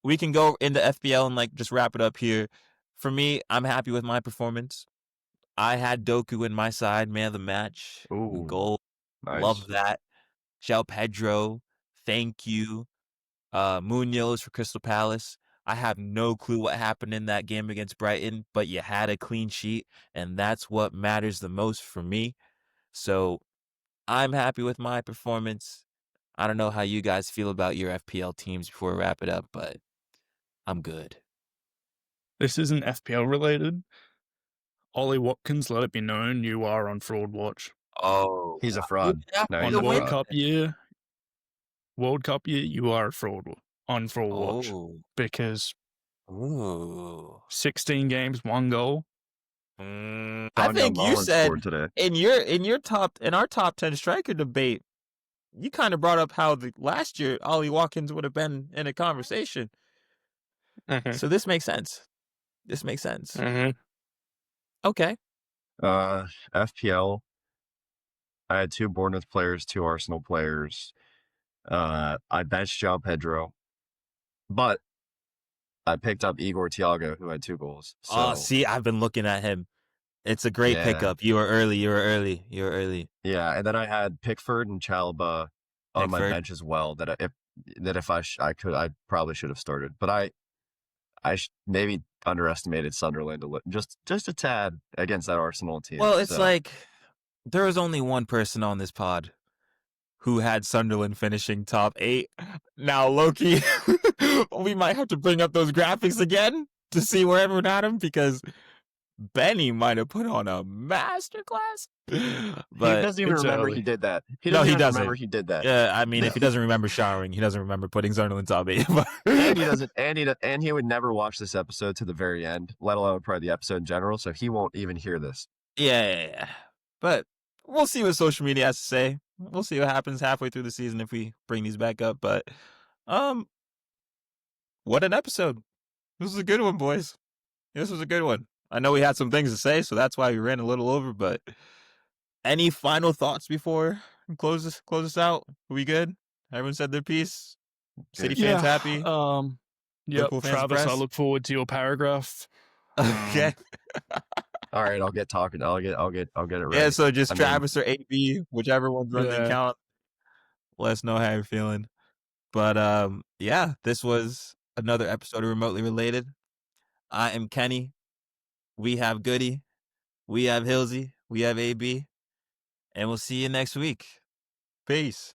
We can go into FPL and like just wrap it up here. For me, I'm happy with my performance. I had Doku in my side, man of the match, Ooh, goal. nice. Love that. João Pedro, thank you. Munoz for Crystal Palace. I have no clue what happened in that game against Brighton, but you had a clean sheet, and that's what matters the most for me. So I'm happy with my performance. I don't know how you guys feel about your FPL teams before we wrap it up, but I'm good. This isn't FPL related. Ollie Watkins, let it be known you are on fraud watch. Oh, He's a fraud. No, On he's a World fraud. Cup year, you are on fraud watch because Ooh. 16 games, 1 goal. I Daniel think you Mullins said scored today. in our top 10 striker debate, you kind of brought up how the last year Ollie Watkins would have been in a conversation. So this makes sense. Okay. FPL. I had 2 Bournemouth players, 2 Arsenal players. I benched João Pedro, but I picked up Igor Thiago, who had 2 goals. So See, I've been looking at him. It's a great Yeah. pickup. You were early. Yeah, and then I had Pickford and Chalobah on my Pickford. bench as well. If I could, I probably should have started, but I maybe underestimated Sunderland just a tad against that Arsenal team. Well, it's so. like there was only one person on this pod who had Sunderland finishing top 8. Now, Loki, we might have to bring up those graphics again to see where everyone had him, because Benny might have put on a masterclass. But he doesn't even it's remember early. he did that. He No, doesn't he even doesn't. remember he did that. yeah, I mean, if he doesn't remember showering, he doesn't remember putting Sunderland top 8. And he doesn't, and he would never watch this episode to the very end, let alone probably the episode in general. So he won't even hear this. Yeah. But we'll see what social media has to say. We'll see what happens halfway through the season if we bring these back up. But what an episode. This was a good one, boys. This was a good one. I know we had some things to say, so that's why we ran a little over, but any final thoughts before we close this out? Are we good? Everyone said their piece? City fans happy? Yep, Liverpool fans Travis, I impressed? look forward to your paragraph. Okay. All right, I'll get talking. I'll get it ready. Yeah, so just I mean- Travis or AB, whichever one's running the Yeah. account. Let us know how you're feeling. But yeah, this was another episode of Remotely Related. I am Kenny. We have Goody. We have Hillzy. We have AB. And we'll see you next week. Peace.